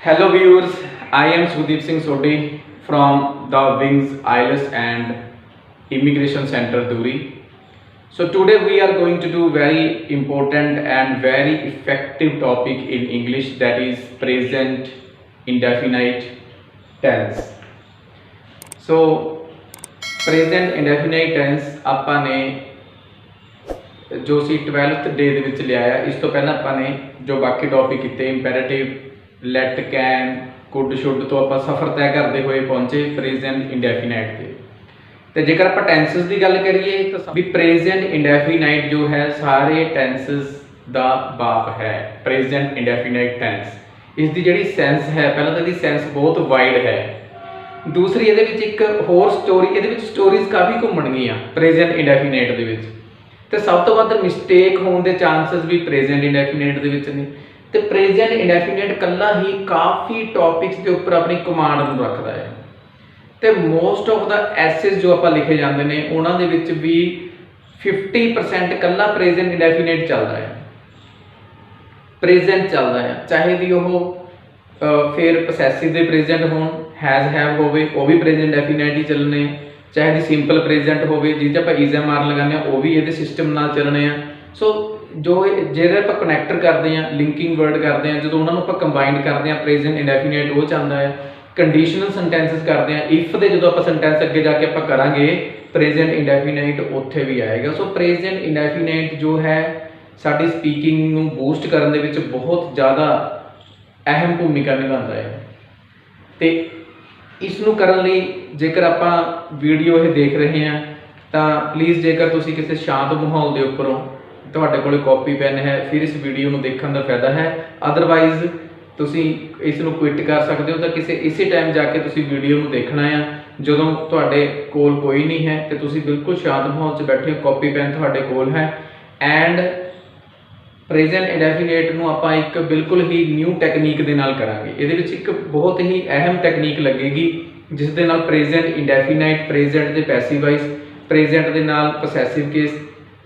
Hello viewers, I am Sudeep Singh Sodhi from the Wings IELTS and Immigration Center Duri. So today we are going to do very important and very effective topic in English, that is present indefinite tense. So present indefinite tense ਆਪਾਂ ਨੇ जो सी 12th day ਦੇ ਵਿੱਚ ਲਿਆਇਆ। ਇਸ ਤੋਂ ਪਹਿਲਾਂ ਆਪਾਂ ਨੇ ਜੋ ਬਾਕੀ ਟੌਪਿਕ ਕੀਤੇ ਇੰਪੈਰੇਟਿਵ, ਲੈਟ, ਕੈਨ, ਕੁਡ, ਸ਼ੁੱਡ ਤੋਂ ਆਪਾਂ ਸਫ਼ਰ ਤੈਅ ਕਰਦੇ ਹੋਏ ਪਹੁੰਚੇ ਪ੍ਰੈਜ਼ੈਂਟ ਇੰਡੈਫੀਨਾਈਟ ਤੇ। ਤੇ ਜੇਕਰ ਆਪਾਂ ਟੈਂਸਸ ਦੀ ਗੱਲ ਕਰੀਏ ਤਾਂ ਵੀ ਪ੍ਰੈਜ਼ੈਂਟ ਇੰਡੈਫੀਨਾਈਟ ਜੋ ਹੈ ਸਾਰੇ ਟੈਂਸਸ ਦਾ ਬਾਪ ਹੈ। ਪ੍ਰੈਜ਼ੈਂਟ ਇੰਡੈਫੀਨਾਈਟ ਟੈਂਸ ਇਸ ਦੀ ਜਿਹੜੀ ਸੈਂਸ ਹੈ, ਪਹਿਲਾਂ ਤਾਂ ਇਹਦੀ ਸੈਂਸ ਬਹੁਤ ਵਾਈਡ ਹੈ। ਦੂਸਰੀ ਇਹਦੇ ਵਿੱਚ ਇੱਕ ਹੋਰ ਸਟੋਰੀ, ਇਹਦੇ ਵਿੱਚ ਸਟੋਰੀਜ਼ ਕਾਫੀ ਘੁੰਮਣਗੀਆਂ ਪ੍ਰੈਜ਼ੈਂਟ ਇੰਡੈਫੀਨਾਈਟ ਦੇ ਵਿੱਚ। ਤੇ ਸਭ ਤੋਂ ਵੱਧ ਮਿਸਟੇਕ ਹੋਣ ਦੇ ਚਾਂਸਸ ਵੀ ਪ੍ਰੈਜ਼ੈਂਟ ਇੰਡੈਫੀਨਾਈਟ ਦੇ ਵਿੱਚ ਨੇ। ਤੇ ਪ੍ਰੈਜ਼ੈਂਟ ਇੰਡੈਫੀਨਾਈਟ ਇਕੱਲਾ ਹੀ ਕਾਫੀ ਟੌਪਿਕਸ ਦੇ ਉੱਪਰ ਆਪਣੀ ਕਮਾਂਡ ਨੂੰ ਰੱਖਦਾ ਹੈ। ਤੇ ਮੋਸਟ ਆਫ ਦਾ ਐਸੇਸ ਜੋ ਆਪਾਂ ਲਿਖੇ ਜਾਂਦੇ ਨੇ ਉਹਨਾਂ ਦੇ ਵਿੱਚ ਵੀ 50% ਇਕੱਲਾ ਪ੍ਰੈਜ਼ੈਂਟ ਇੰਡੈਫੀਨਾਈਟ ਚੱਲਦਾ ਹੈ, ਪ੍ਰੈਜ਼ੈਂਟ ਚੱਲਦਾ ਹੈ। ਚਾਹੇ ਵੀ ਉਹ ਫਿਰ ਪੋਸੈਸਿਵ ਦੇ ਪ੍ਰੈਜ਼ੈਂਟ ਹੋਣ, ਹੈਜ਼ ਹੈਵ ਹੋਵੇ, ਉਹ ਵੀ ਪ੍ਰੈਜ਼ੈਂਟ ਇੰਡੈਫੀਨਾਈਟ ਹੀ ਚੱਲਣੇ ਆ। ਚਾਹੇ ਦੀ ਸਿੰਪਲ ਪ੍ਰੈਜ਼ੈਂਟ ਹੋਵੇ ਜਿਸ 'ਚ ਆਪਾਂ ਈਜ਼ਮ ਆਰ ਲਗਾਉਂਦੇ ਹਾਂ, ਉਹ ਵੀ ਇਹਦੇ ਸਿਸਟਮ ਨਾਲ ਚੱਲਣੇ ਆ। ਸੋ ਜੋ ਜਿਹੜੇ ਆਪਾਂ ਕਨੈਕਟਰ ਕਰਦੇ ਹਾਂ, ਲਿੰਕਿੰਗ ਵਰਡ ਕਰਦੇ ਹਾਂ, ਜਦੋਂ ਉਹਨਾਂ ਨੂੰ ਆਪਾਂ ਕੰਬਾਈਨ ਕਰਦੇ ਹਾਂ ਪ੍ਰੈਜ਼ੈਂਟ ਇੰਡੈਫੀਨਾਈਟ ਉਹ ਚਾਹੁੰਦਾ ਹੈ। ਕੰਡੀਸ਼ਨਲ ਸੈਂਟੈਂਸਸ ਕਰਦੇ ਹਾਂ, ਇਫ ਦੇ ਜਦੋਂ ਆਪਾਂ ਸੈਂਟੈਂਸ ਅੱਗੇ ਜਾ ਕੇ ਆਪਾਂ ਕਰਾਂਗੇ ਪ੍ਰੈਜ਼ੈਂਟ ਇੰਡੈਫੀਨਾਈਟ ਉੱਥੇ ਵੀ ਆਏਗਾ। ਸੋ ਪ੍ਰੈਜ਼ੈਂਟ ਇੰਡੈਫੀਨਾਈਟ ਜੋ ਹੈ ਸਾਡੀ ਸਪੀਕਿੰਗ ਨੂੰ ਬੂਸਟ ਕਰਨ ਦੇ ਵਿੱਚ ਬਹੁਤ ਜ਼ਿਆਦਾ ਅਹਿਮ ਭੂਮਿਕਾ ਨਿਭਾਉਂਦਾ ਹੈ। ਤੇ ਇਸ ਨੂੰ ਕਰਨ ਲਈ ਜੇਕਰ ਆਪਾਂ ਵੀਡੀਓ ਇਹ ਦੇਖ ਰਹੇ ਹਾਂ ਤਾਂ ਪਲੀਜ਼ ਜੇਕਰ ਤੁਸੀਂ ਕਿਸੇ ਸ਼ਾਂਤ ਮਾਹੌਲ ਦੇ ਉੱਪਰੋਂ ਤੁਹਾਡੇ ਕੋਲ ਕਾਪੀ ਪੈਨ ਹੈ ਫਿਰ ਇਸ ਵੀਡੀਓ ਨੂੰ ਦੇਖਣ ਦਾ ਫਾਇਦਾ ਹੈ। ਅਦਰਵਾਈਜ਼ ਤੁਸੀਂ ਇਸ ਨੂੰ ਕੁਇਟ ਕਰ ਸਕਦੇ ਹੋ। ਤਾਂ ਇਸੇ ਟਾਈਮ ਜਾ ਕੇ ਤੁਸੀਂ ਵੀਡੀਓ ਨੂੰ ਦੇਖਣਾ ਆ ਜਦੋਂ ਤੁਹਾਡੇ ਕੋਲ ਕੋਈ ਨਹੀਂ ਹੈ ਤੇ ਤੁਸੀਂ ਬਿਲਕੁਲ ਸ਼ਾਂਤ ਮਾਹੌਲ 'ਚ ਬੈਠੇ ਹੋ, ਕਾਪੀ ਪੈਨ ਤੁਹਾਡੇ ਕੋਲ ਹੈ। ਐਂਡ ਪ੍ਰੈਜ਼ੈਂਟ ਇੰਡੈਫੀਨਾਈਟ ਨੂੰ ਆਪਾਂ ਇੱਕ ਬਿਲਕੁਲ ਹੀ ਨਿਊ ਟੈਕਨੀਕ ਦੇ ਨਾਲ ਕਰਾਂਗੇ। ਇਹਦੇ ਵਿੱਚ ਇੱਕ ਬਹੁਤ ਹੀ ਅਹਿਮ ਟੈਕਨੀਕ ਲੱਗੇਗੀ ਜਿਸ ਦੇ ਨਾਲ ਪ੍ਰੈਜ਼ੈਂਟ ਇੰਡੈਫੀਨਾਈਟ, ਪ੍ਰੈਜ਼ੈਂਟ ਦੇ ਪੈਸਿਵ ਵਾਇਸ, ਪ੍ਰੈਜ਼ੈਂਟ ਦੇ ਨਾਲ ਪੋਸੈਸਿਵ ਕੇਸ,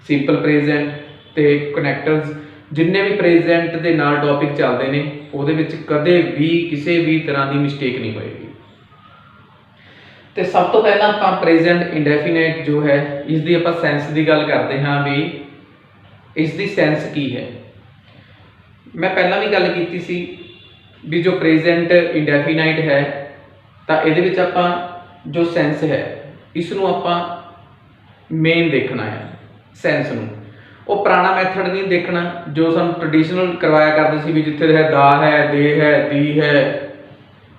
ਸਿੰਪਲ ਪ੍ਰੈਜ਼ੈਂਟ ਤੇ ਕਨੈਕਟਰਸ, ਜਿੰਨੇ ਵੀ ਪ੍ਰੈਜ਼ੈਂਟ ਦੇ ਨਾਲ ਟੌਪਿਕ ਚੱਲਦੇ ਨੇ ਉਹਦੇ ਵਿੱਚ ਕਦੇ ਵੀ ਕਿਸੇ ਵੀ ਤਰ੍ਹਾਂ ਦੀ ਮਿਸਟੇਕ ਨਹੀਂ ਹੋਏਗੀ। ਤੇ ਸਭ ਤੋਂ ਪਹਿਲਾਂ ਆਪਾਂ ਪ੍ਰੈਜ਼ੈਂਟ ਇੰਡੈਫੀਨਾਈਟ ਜੋ ਹੈ ਇਸ ਦੀ ਆਪਾਂ ਸੈਂਸ ਦੀ ਗੱਲ ਕਰਦੇ ਹਾਂ ਵੀ ਇਸ ਦੀ ਸੈਂਸ ਕੀ ਹੈ। ਮੈਂ ਪਹਿਲਾਂ ਵੀ ਗੱਲ ਕੀਤੀ ਸੀ ਵੀ ਜੋ ਪ੍ਰੈਜ਼ੈਂਟ ਇੰਡੈਫੀਨਾਈਟ ਹੈ ਤਾਂ ਇਹਦੇ ਵਿੱਚ ਆਪਾਂ ਜੋ ਸੈਂਸ ਹੈ ਇਸ ਨੂੰ ਆਪਾਂ ਮੇਨ ਦੇਖਣਾ ਹੈ। ਸੈਂਸ ਨੂੰ ਉਹ ਪੁਰਾਣਾ ਮੈਥਡ ਨਹੀਂ ਦੇਖਣਾ ਜੋ ਸਾਨੂੰ ਟ੍ਰੈਡੀਸ਼ਨਲ ਕਰਵਾਇਆ ਕਰਦੇ ਸੀ ਵੀ ਜਿੱਥੇ ਹੈ ਦਾ ਹੈ, ਦੇ ਹੈ, ਦੀ ਹੈ,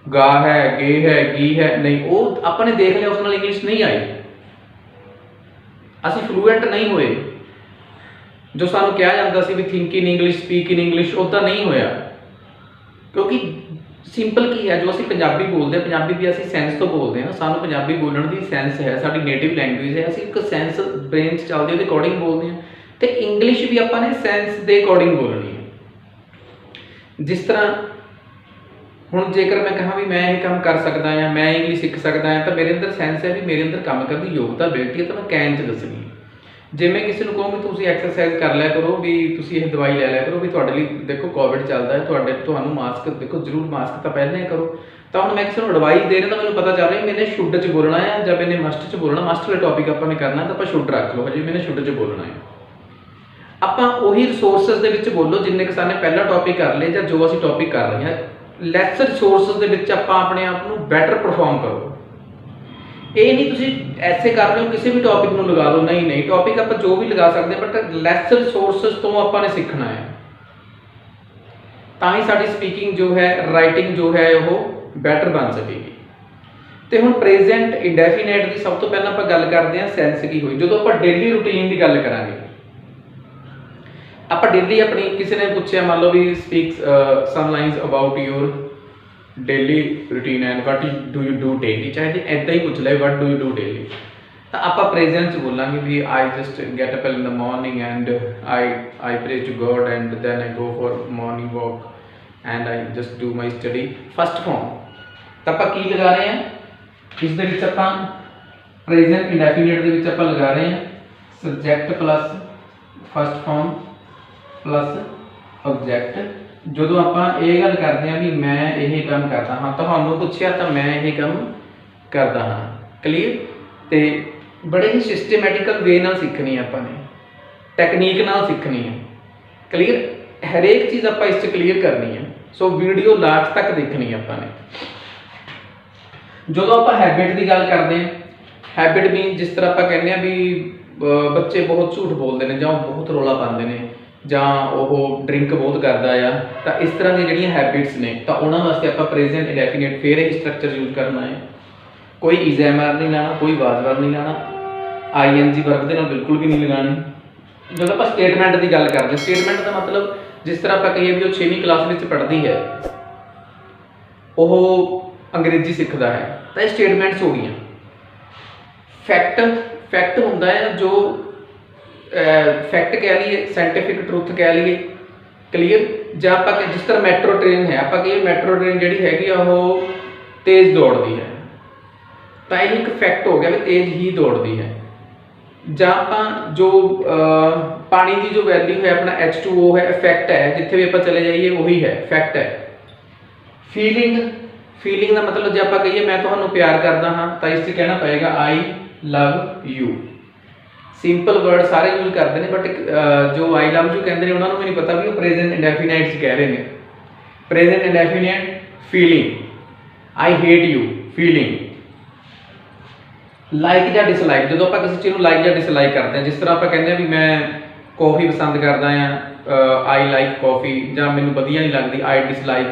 ਗਾ ਹੈ, ਗੇ ਹੈ, ਗੀ ਹੈ। ਨਹੀਂ, ਉਹ ਆਪਾਂ ਨੇ ਦੇਖ ਲਿਆ, ਉਸ ਨਾਲ ਇੰਗਲਿਸ਼ ਨਹੀਂ ਆਈ, ਅਸੀਂ ਫਲੂਐਂਟ ਨਹੀਂ ਹੋਏ। ਜੋ ਸਾਨੂੰ ਕਿਹਾ ਜਾਂਦਾ ਸੀ ਵੀ think in English, speak in English, ਉੱਦਾਂ ਨਹੀਂ ਹੋਇਆ। ਕਿਉਂਕਿ ਸਿੰਪਲ ਕੀ ਹੈ, ਜੋ ਅਸੀਂ ਪੰਜਾਬੀ ਬੋਲਦੇ ਹਾਂ, ਪੰਜਾਬੀ ਵੀ ਅਸੀਂ ਸੈਂਸ ਤੋਂ ਬੋਲਦੇ ਹਾਂ। ਸਾਨੂੰ ਪੰਜਾਬੀ ਬੋਲਣ ਦੀ ਸੈਂਸ ਹੈ, ਸਾਡੀ ਨੇਟਿਵ ਲੈਂਗੁਏਜ ਹੈ, ਅਸੀਂ ਇੱਕ ਸੈਂਸ ਬ੍ਰੇਨ 'ਚ ਚੱਲਦੀ ਉਹਦੇ ਅਕੋਰਡਿੰਗ ਬੋਲਦੇ ਹਾਂ। ਤੇ ਇੰਗਲਿਸ਼ ਵੀ ਆਪਾਂ ਨੇ ਸੈਂਸ ਦੇ ਅਕੋਰਡਿੰਗ ਬੋਲਣੀ ਹੈ। ਜਿਸ ਤਰ੍ਹਾਂ ਹੁਣ ਜੇਕਰ ਮੈਂ ਕਹਾਂ ਵੀ ਮੈਂ ਇਹ ਕੰਮ ਕਰ ਸਕਦਾ ਹਾਂ, ਮੈਂ ਇੰਗਲਿਸ਼ ਸਿੱਖ ਸਕਦਾ ਹਾਂ, ਤਾਂ ਮੇਰੇ ਅੰਦਰ ਸੈਂਸ ਹੈ ਵੀ ਮੇਰੇ ਅੰਦਰ ਕੰਮ ਕਰਨ ਦੀ ਯੋਗਤਾ, ਅਬਿਲਿਟੀ ਹੈ, ਤਾਂ ਮੈਂ ਕੈਨ 'ਚ ਦੱਸਣੀ ਹੈ। ਜੇ ਮੈਂ ਕਿਸੇ ਨੂੰ ਕਹੂੰ ਵੀ ਤੁਸੀਂ ਐਕਸਰਸਾਈਜ਼ ਕਰ ਲਿਆ ਕਰੋ, ਵੀ ਤੁਸੀਂ ਇਹ ਦਵਾਈ ਲੈ ਲਿਆ ਕਰੋ, ਵੀ ਤੁਹਾਡੇ ਲਈ ਦੇਖੋ ਕੋਵਿਡ ਚੱਲਦਾ ਹੈ, ਤੁਹਾਨੂੰ ਮਾਸਕ ਦੇਖੋ ਜ਼ਰੂਰ, ਮਾਸਕ ਤਾਂ ਪਹਿਲਾਂ ਹੀ ਕਰੋ। ਤਾਂ ਹੁਣ ਮੈਂ ਕਿਸੇ ਨੂੰ ਐਡਵਾਈਸ ਦੇ ਰਿਹਾ ਤਾਂ ਮੈਨੂੰ ਪਤਾ ਚੱਲ ਰਿਹਾ ਮੈਨੇ ਸ਼ੁੱਡ 'ਚ ਬੋਲਣਾ ਹੈ ਜਾਂ ਮੈਨੇ ਮਸਟ 'ਚ ਬੋਲਣਾ। ਮਸਟ ਵਾਲੇ ਟੌਪਿਕ ਆਪਾਂ ਨੇ ਕਰਨਾ ਤਾਂ ਆਪਾਂ ਸ਼ੁੱਡ ਰੱਖ ਲਓ, ਹਜੇ ਮੈਨੇ ਸ਼ੁੱਡ 'ਚ ਬੋਲਣਾ ਹੈ। ਆਪਾਂ ਉਹੀ ਰਿਸੋਰਸਿਸ ਦੇ ਵਿੱਚ ਬੋਲੋ ਜਿੰਨੇ ਕਿ ਸਾਨੇ ਪਹਿਲਾ ਟੌਪਿਕ ਕਰ ਲਏ ਜਾਂ ਜੋ ਅਸੀਂ ਟੌਪਿਕ ਕਰ ਰਹੇ ਹਾਂ। ਲੈਸ ਰਿਸੋਰਸਿਸ ਦੇ ਵਿੱਚ ਆਪਾਂ ਆਪਣੇ ਆਪ ਨੂੰ ਬੈਟਰ ਪਰਫਾਰਮ ਕਰੋ। ਇਹ ਨਹੀਂ ਤੁਸੀਂ ਐਸੇ ਕਰ ਰਹੇ ਹੋ ਕਿਸੇ ਵੀ ਟੌਪਿਕ ਨੂੰ ਲਗਾ ਦਿਓ, ਨਹੀਂ, ਟੌਪਿਕ ਆਪਾਂ ਜੋ ਵੀ ਲਗਾ ਸਕਦੇ ਹਾਂ, ਬਟ ਲੈਸ ਰਿਸੋਰਸਿਸ ਤੋਂ ਆਪਾਂ ਨੇ ਸਿੱਖਣਾ ਹੈ। ਤਾਂ ਹੀ ਸਾਡੀ ਸਪੀਕਿੰਗ ਜੋ ਹੈ, ਰਾਈਟਿੰਗ ਜੋ ਹੈ ਉਹ ਬੈਟਰ ਬਣ ਸਕੇਗੀ। ਤੇ ਹੁਣ ਪ੍ਰੈਜ਼ੈਂਟ ਇੰਡੈਫੀਨਾਈਟ ਦੀ ਸਭ ਤੋਂ ਪਹਿਲਾਂ ਆਪਾਂ ਗੱਲ ਕਰਦੇ ਹਾਂ ਸੈਂਸ ਕੀ ਹੋਈ। ਜਦੋਂ ਆਪਾਂ ਡੇਲੀ ਰੂਟੀਨ ਦੀ ਗੱਲ ਕਰਾਂਗੇ, ਆਪਾਂ ਡੇਲੀ ਆਪਣੀ ਕਿਸੇ ਨੇ ਪੁੱਛਿਆ, ਮੰਨ ਲਓ ਵੀ speak some lines about your daily routine and what do you do daily, ਚਾਹੇ ਇੱਦਾਂ ਹੀ ਪੁੱਛ ਲੈ what do you do daily, ਤਾਂ ਆਪਾਂ ਪ੍ਰੈਜ਼ੈਂਟ 'ਚ ਬੋਲਾਂਗੇ ਵੀ I just get up in the morning and I pray to God and then I go for morning walk and I just do my study. First form ਤਾਂ ਆਪਾਂ ਕੀ ਲਗਾ ਰਹੇ ਹਾਂ ਇਸ ਦੇ ਵਿੱਚ, ਆਪਾਂ ਪ੍ਰੈਜ਼ੈਂਟ ਇੰਡੈਫੀਨਾਈਟ ਦੇ ਵਿੱਚ ਆਪਾਂ ਲਗਾ ਰਹੇ ਹਾਂ subject plus first form plus object ਜਦੋਂ ਆਪਾਂ ਇਹ ਗੱਲ ਕਰਦੇ ਹਾਂ ਵੀ ਮੈਂ ਇਹ ਕੰਮ ਕਰਦਾ ਹਾਂ, ਤੁਹਾਨੂੰ ਪੁੱਛਿਆ ਤਾਂ ਮੈਂ ਇਹ ਕੰਮ ਕਰਦਾ ਹਾਂ, ਕਲੀਅਰ। ਤੇ ਬੜੇ ਹੀ ਸਿਸਟਮੈਟਿਕਲ ਵੇ ਨਾਲ ਸਿੱਖਣੀ ਹੈ ਆਪਾਂ ਨੇ, ਟੈਕਨੀਕ ਨਾਲ ਸਿੱਖਣੀ ਹੈ, ਕਲੀਅਰ। ਹਰੇਕ ਚੀਜ਼ ਆਪਾਂ ਇਸ 'ਚ ਕਲੀਅਰ ਕਰਨੀ ਹੈ। ਸੋ ਵੀਡੀਓ ਲਾਸਟ ਤੱਕ ਦੇਖਣੀ ਆਪਾਂ ਨੇ। ਜਦੋਂ ਆਪਾਂ ਹੈਬਿਟ ਦੀ ਗੱਲ ਕਰਦੇ ਹਾਂ, ਹੈਬਿਟ ਮੀਨ ਜਿਸ ਤਰ੍ਹਾਂ ਆਪਾਂ ਕਹਿੰਦੇ ਹਾਂ ਵੀ ਬੱਚੇ ਬਹੁਤ ਝੂਠ ਬੋਲਦੇ ਨੇ ਜਾਂ ਬਹੁਤ ਰੌਲਾ ਪਾਉਂਦੇ ਨੇ ਜਾਂ ਉਹ ਡਰਿੰਕ ਬਹੁਤ ਕਰਦਾ ਆ, ਤਾਂ ਇਸ ਤਰ੍ਹਾਂ ਦੀਆਂ ਜਿਹੜੀਆਂ ਹੈਬਿਟਸ ਨੇ ਤਾਂ ਉਹਨਾਂ ਵਾਸਤੇ ਆਪਾਂ ਪ੍ਰੈਜ਼ੈਂਟ ਇੰਡੈਫੀਨਿਟ ਫਿਰ ਇਹ ਸਟਰਕਚਰ ਯੂਜ਼ ਕਰਨਾ ਹੈ। ਕੋਈ ਇਜ਼ਐਮਆਰ ਨਹੀਂ ਲਾਣਾ, ਕੋਈ ਵਾਜ਼ਵਰ ਨਹੀਂ ਲਾਣਾ, ਆਈਐਨਜੀ ਵਰਬ ਦੇ ਨਾਲ ਬਿਲਕੁਲ ਵੀ ਨਹੀਂ ਲਗਾਣੀ। ਜਦੋਂ ਆਪਾਂ ਸਟੇਟਮੈਂਟ ਦੀ ਗੱਲ ਕਰਦੇ, ਸਟੇਟਮੈਂਟ ਦਾ ਮਤਲਬ ਜਿਸ ਤਰ੍ਹਾਂ ਆਪਾਂ ਕਹੀਏ ਵੀ ਉਹ 6ਵੀਂ ਕਲਾਸ ਵਿੱਚ ਪੜ੍ਹਦੀ ਹੈ, ਉਹ ਅੰਗਰੇਜ਼ੀ ਸਿੱਖਦਾ ਹੈ, ਤਾਂ ਇਹ ਸਟੇਟਮੈਂਟਸ ਹੋ ਗਈਆਂ। ਫੈਕਟ ਹੁੰਦਾ ਹੈ ਜੋ ਫੈਕਟ ਕਹਿ ਲਈਏ, ਸਾਇੰਟੀਫਿਕ ਟਰੂਥ ਕਹਿ ਲਈਏ, ਕਲੀਅਰ। ਜਾਂ ਆਪਾਂ ਜਿਸ ਤਰ੍ਹਾਂ ਮੈਟਰੋ ਟ੍ਰੇਨ ਹੈ, ਆਪਾਂ ਕਹੀਏ ਮੈਟਰੋ ਟ੍ਰੇਨ ਜਿਹੜੀ ਹੈਗੀ ਆ ਉਹ ਤੇਜ਼ ਦੌੜਦੀ ਹੈ, ਤਾਂ ਇਹ ਇੱਕ ਫੈਕਟ ਹੋ ਗਿਆ ਵੀ ਤੇਜ਼ ਹੀ ਦੌੜਦੀ ਹੈ। ਜਾਂ ਆਪਾਂ ਜੋ ਪਾਣੀ ਦੀ ਜੋ ਵੈਲਿਊ ਹੈ ਆਪਣਾ H2O ਹੈ, ਇਫੈਕਟ ਹੈ, ਜਿੱਥੇ ਵੀ ਆਪਾਂ ਚਲੇ ਜਾਈਏ ਉਹੀ ਹੈ, ਫੈਕਟ ਹੈ। ਫੀਲਿੰਗ ਦਾ ਮਤਲਬ ਜੇ ਆਪਾਂ ਕਹੀਏ ਮੈਂ ਤੁਹਾਨੂੰ ਪਿਆਰ ਕਰਦਾ ਹਾਂ, ਤਾਂ ਇਸ 'ਚ ਕਹਿਣਾ ਪਏਗਾ ਆਈ ਲਵ ਯੂ। ਸਿੰਪਲ ਵਰਡ ਸਾਰੇ ਯੂਜ਼ ਕਰਦੇ ਨੇ, ਬਟ ਜੋ ਆਈ ਲਵ ਯੂ ਕਹਿੰਦੇ ਨੇ ਉਹਨਾਂ ਨੂੰ ਵੀ ਨਹੀਂ ਪਤਾ ਵੀ ਉਹ ਪ੍ਰੈਜ਼ੈਂਟ ਇੰਡੈਫੀਨਾਈਟ 'ਚ ਕਹਿ ਰਹੇ ਨੇ। Present indefinite feeling, I hate you, feeling. Like ਜਾਂ ਡਿਸਲਾਈਕ, ਜਦੋਂ ਆਪਾਂ ਕਿਸੇ ਚੀਜ਼ ਨੂੰ ਲਾਈਕ ਜਾਂ ਡਿਸਲਾਈਕ ਕਰਦੇ ਹਾਂ, ਜਿਸ ਤਰ੍ਹਾਂ ਆਪਾਂ ਕਹਿੰਦੇ ਹਾਂ ਵੀ ਮੈਂ ਕੌਫੀ ਪਸੰਦ ਕਰਦਾ ਹਾਂ, ਆਈ ਲਾਈਕ ਕੌਫੀ, ਜਾਂ ਮੈਨੂੰ ਵਧੀਆ ਨਹੀਂ ਲੱਗਦੀ,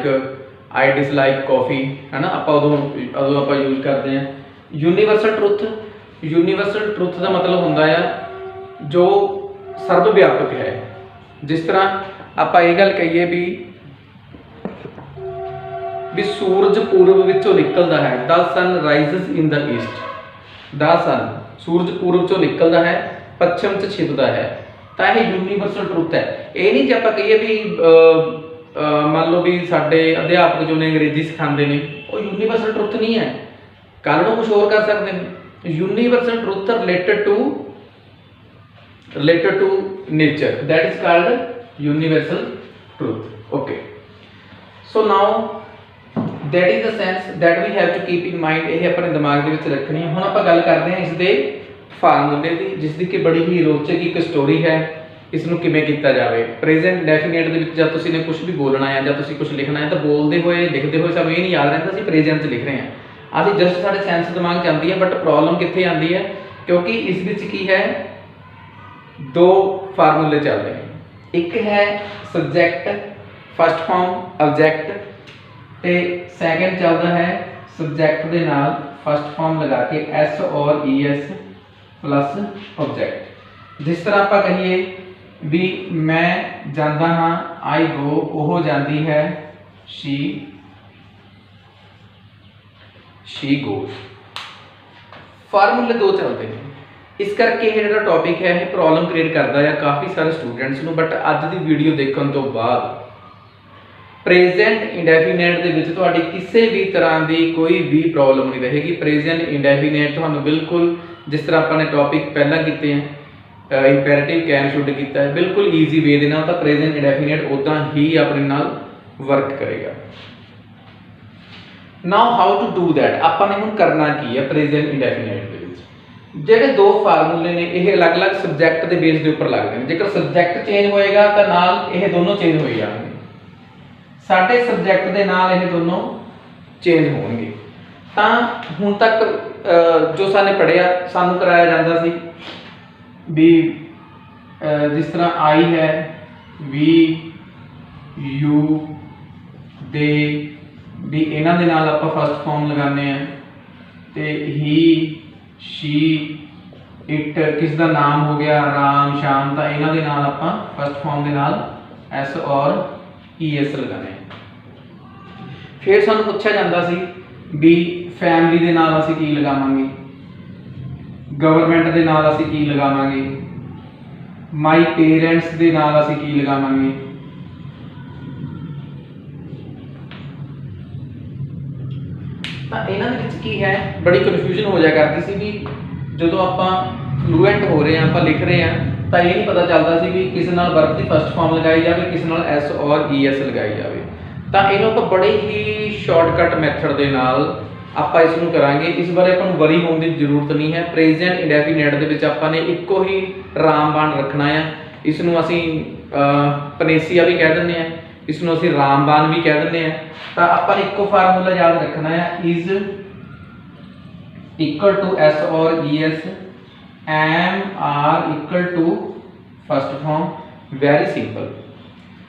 ਆਈ ਡਿਸਲਾਈਕ ਕੌਫੀ, ਹੈ ਨਾ। ਆਪਾਂ ਉਦੋਂ ਆਪਾਂ ਯੂਜ਼ ਕਰਦੇ ਹਾਂ। ਯੂਨੀਵਰਸਲ ਟਰੁੱਥ ਦਾ ਮਤਲਬ ਹੁੰਦਾ ਆ ਜੋ ਸਰਵ ਵਿਆਪਕ ਹੈ। ਜਿਸ ਤਰ੍ਹਾਂ ਆਪਾਂ ਇਹ ਗੱਲ ਕਹੀਏ ਵੀ ਸੂਰਜ ਪੂਰਬ ਵਿੱਚੋਂ ਨਿਕਲਦਾ ਹੈ, ਦ ਸਨ ਰਾਈਜ਼ਸ ਇਨ ਦ ਈਸਟ। ਦਾ ਸਨ, ਸੂਰਜ ਪੂਰਬ ਚੋਂ ਨਿਕਲਦਾ ਹੈ, ਪੱਛਮ 'ਚ ਛਿਪਦਾ ਹੈ, ਤਾਂ ਇਹ ਯੂਨੀਵਰਸਲ ਟਰੁੱਥ ਹੈ। ਇਹ ਨਹੀਂ ਜੇ ਆਪਾਂ ਕਹੀਏ ਵੀ ਮੰਨ ਲਓ ਵੀ ਸਾਡੇ ਅਧਿਆਪਕ ਜੋ ਨੇ ਅੰਗਰੇਜ਼ੀ ਸਿਖਾਉਂਦੇ ਨੇ, ਉਹ ਯੂਨੀਵਰਸਲ ਟਰੁੱਥ ਨਹੀਂ ਹੈ, ਕੱਲ੍ਹ ਨੂੰ ਕੁਝ ਹੋਰ ਕਰ ਸਕਦੇ ਨੇ। Universal truth related to nature, that is called universal truth। okay, so now that is the sense that we have to keep in mind। ਇਹ ਆਪਣੇ ਦਿਮਾਗ ਦੇ ਵਿੱਚ ਰੱਖਣੀ ਹੈ। ਹੁਣ ਆਪਾਂ ਗੱਲ ਕਰਦੇ ਹਾਂ ਇਸ ਦੇ ਫਾਰਮੂਲੇ ਦੀ, ਜਿਸ ਦੀ ਕਿ ਬੜੀ ਹੀ ਰੋਚਕ ਇੱਕ ਸਟੋਰੀ ਹੈ। ਇਸ ਨੂੰ ਕਿਵੇਂ ਕੀਤਾ ਜਾਵੇ। ਪ੍ਰੈਜ਼ੈਂਟ ਡੈਫੀਨੇਟ ਦੇ ਵਿੱਚ ਜਦ ਤੁਸੀਂ ਨੇ ਕੁਝ ਵੀ ਬੋਲਣਾ ਹੈ ਜਾਂ ਤੁਸੀਂ ਕੁਝ ਲਿਖਣਾ ਹੈ, ਤਾਂ ਬੋਲਦੇ ਹੋਏ ਲਿਖਦੇ ਹੋਏ ਸਾਨੂੰ ਇਹ ਨਹੀਂ ਯਾਦ ਰਹਿੰਦਾ ਅਸੀਂ ਪ੍ਰੈਜ਼ੈਂਟ 'ਚ ਲਿਖ ਰਹੇ ਹਾਂ। ਅਸੀਂ ਜਸਟ ਸਾਡੇ ਸੈਂਸ ਦਿਮਾਗ 'ਚ ਆਉਂਦੀ ਹੈ, ਬਟ ਪ੍ਰੋਬਲਮ ਕਿੱਥੇ ਆਉਂਦੀ ਹੈ, ਕਿਉਂਕਿ ਇਸ ਵਿੱਚ ਕੀ ਹੈ, ਦੋ ਫਾਰਮੂਲੇ ਚੱਲਦੇ ਨੇ। ਇੱਕ ਹੈ ਸਬਜੈਕਟ, ਫਸਟ ਫਾਰਮ ਆਬਜੈਕਟ, ਤੇ ਸੈਕੰਡ ਚੱਲਦਾ ਹੈ ਸਬਜੈਕਟ ਦੇ ਨਾਲ ਫਸਟ ਫਾਰਮ ਲਗਾ ਕੇ ਐਸ ਔਰ ਈਐਸ ਪਲੱਸ ਆਬਜੈਕਟ। ਜਿਸ ਤਰ੍ਹਾਂ ਆਪਾਂ ਕਹੀਏ ਵੀ ਮੈਂ ਜਾਂਦਾ ਹਾਂ, ਆਈ ਗੋ, ਉਹ ਜਾਂਦੀ ਹੈ, she goes। ਫਾਰਮੂਲੇ ਦੋ ਚੱਲਦੇ ਨੇ। ਇਸ ਕਰਕੇ ਇਹ ਜਿਹੜਾ ਟੌਪਿਕ ਹੈ ਇਹ ਪ੍ਰੋਬਲਮ ਕ੍ਰੀਏਟ ਕਰਦਾ ਹੈ ਕਾਫੀ ਸਾਰੇ ਸਟੂਡੈਂਟਸ ਨੂੰ। ਬਟ ਅੱਜ ਦੀ ਵੀਡੀਓ ਦੇਖਣ ਤੋਂ ਬਾਅਦ ਪ੍ਰੈਜ਼ੈਂਟ ਇੰਡੈਫੀਨਿਟ ਦੇ ਵਿੱਚ ਤੁਹਾਡੀ ਕਿਸੇ ਵੀ ਤਰ੍ਹਾਂ ਦੀ ਕੋਈ ਵੀ ਪ੍ਰੋਬਲਮ ਨਹੀਂ ਰਹੇਗੀ। ਪ੍ਰੈਜ਼ੈਂਟ ਇੰਡੈਫੀਨਿਟ ਤੁਹਾਨੂੰ ਬਿਲਕੁਲ ਜਿਸ ਤਰ੍ਹਾਂ ਆਪਾਂ ਨੇ ਟੌਪਿਕ ਪਹਿਲਾਂ ਕੀਤੇ ਹੈ, ਇੰਪੈਰੇਟਿਵ ਕੈਨ ਸ਼ੁੱਡ ਕੀਤਾ ਹੈ, ਬਿਲਕੁਲ ਈਜ਼ੀ ਵੇ ਦੇ ਨਾਲ, ਤਾਂ ਪ੍ਰੈਜ਼ੈਂਟ ਇੰਡੈਫੀਨਿਟ ਉੱਦਾਂ ਹੀ ਆਪਣੇ ਨਾਲ ਵਰਕ ਕਰੇਗਾ। ਨਾਓ ਹਾਊ ਟੂ ਡੂ ਦੈਟ, ਆਪਾਂ ਨੇ ਹੁਣ ਕਰਨਾ ਕੀ ਹੈ ਪ੍ਰੈਜ਼ੈਂਟ ਇੰਡੈਫੀਨਿਟ ਦੇ ਵਿੱਚ। ਜਿਹੜੇ ਦੋ ਫਾਰਮੂਲੇ ਨੇ ਇਹ ਅਲੱਗ-ਅਲੱਗ ਸਬਜੈਕਟ ਦੇ ਬੇਸ ਦੇ ਉੱਪਰ ਲੱਗਦੇ ਨੇ। ਜੇਕਰ ਸਬਜੈਕਟ ਚੇਂਜ ਹੋਏਗਾ ਤਾਂ ਨਾਲ ਇਹ ਦੋਨੋਂ ਚੇਂਜ ਹੋ ਜਾਣਗੇ। ਸਾਡੇ ਸਬਜੈਕਟ ਦੇ ਨਾਲ ਇਹ ਦੋਨੋਂ ਚੇਂਜ ਹੋਣਗੇ। ਤਾਂ ਹੁਣ ਤੱਕ ਜੋ ਸਾਨੇ ਪੜ੍ਹਿਆ, ਸਾਨੂੰ ਕਰਾਇਆ ਜਾਂਦਾ ਸੀ ਵੀ ਜਿਸ ਤਰ੍ਹਾਂ ਆਈ ਹੈ, ਵੀ, ਯੂ, ਦੇ, ਵੀ ਇਹਨਾਂ ਦੇ ਨਾਲ ਆਪਾਂ ਫਸਟ ਫਾਰਮ ਲਗਾਉਂਦੇ ਹਾਂ, ਤੇ ਹੀ, ਸ਼ੀ, ਇਟ, ਕਿਸ ਦਾ ਨਾਮ ਹੋ ਗਿਆ ਰਾਮ, ਸ਼ਾਮ, ਤਾਂ ਇਹਨਾਂ ਦੇ ਨਾਲ ਆਪਾਂ ਫਸਟ ਫਾਰਮ ਦੇ ਨਾਲ ਐਸ ਔਰ ਈਐਸ ਲਗਾਉਂਦੇ ਹਾਂ। ਫਿਰ ਸਾਨੂੰ ਪੁੱਛਿਆ ਜਾਂਦਾ ਸੀ ਵੀ ਫੈਮਿਲੀ ਦੇ ਨਾਲ ਅਸੀਂ ਕੀ ਲਗਾਵਾਂਗੇ, ਗਵਰਨਮੈਂਟ ਦੇ ਨਾਲ ਅਸੀਂ ਕੀ ਲਗਾਵਾਂਗੇ, ਮਾਈ ਪੇਰੈਂਟਸ ਦੇ ਨਾਲ ਅਸੀਂ ਕੀ ਲਗਾਵਾਂਗੇ। ਤਾਂ ਇਹਨਾਂ ਦੇ ਵਿੱਚ ਕੀ ਹੈ, ਬੜੀ ਕਨਫਿਊਜ਼ਨ ਹੋ ਜਾਇਆ ਕਰਦੀ ਸੀ ਵੀ ਜਦੋਂ ਆਪਾਂ ਫਲੂਐਂਟ ਹੋ ਰਹੇ ਹਾਂ, ਆਪਾਂ ਲਿਖ ਰਹੇ ਹਾਂ, ਤਾਂ ਇਹ ਨਹੀਂ ਪਤਾ ਚੱਲਦਾ ਸੀ ਵੀ ਕਿਸੇ ਨਾਲ ਵਰਬ ਦੀ ਫਸਟ ਫਾਰਮ ਲਗਾਈ ਜਾਵੇ, ਕਿਸੇ ਨਾਲ ਐਸ ਔਰ ਈਐਸ ਲਗਾਈ ਜਾਵੇ। ਤਾਂ ਇਹਨੂੰ ਆਪਾਂ ਬੜੇ ਹੀ ਸ਼ਾਰਟਕਟ ਮੈਥਡ ਦੇ ਨਾਲ ਆਪਾਂ ਇਸ ਨੂੰ ਕਰਾਂਗੇ। ਇਸ ਬਾਰੇ ਆਪਾਂ ਨੂੰ ਵਰੀ ਹੋਣ ਦੀ ਜ਼ਰੂਰਤ ਨਹੀਂ ਹੈ। ਪ੍ਰੈਜ਼ੈਂਟ ਇੰਡੈਫੀਨਿਟ ਦੇ ਵਿੱਚ ਆਪਾਂ ਨੇ ਇੱਕੋ ਹੀ ਰਾਮਬਾਣ ਰੱਖਣਾ ਆ। ਇਸ ਨੂੰ ਅਸੀਂ ਪਨੇਸੀਆ ਵੀ ਕਹਿ ਦਿੰਦੇ ਆ, ਇਸ ਨੂੰ ਅਸੀਂ ਰਾਮਬਾਣ ਵੀ ਕਹਿ ਦਿੰਦੇ ਆ। ਤਾਂ ਆਪਾਂ ਨੇ ਇੱਕੋ ਫਾਰਮੂਲਾ ਯਾਦ ਰੱਖਣਾ ਆ, ਇਜ਼ ਇਕੁਅਲ ਟੂ ਐਸ ਔਰ ES, am are equal to first form. Very simple.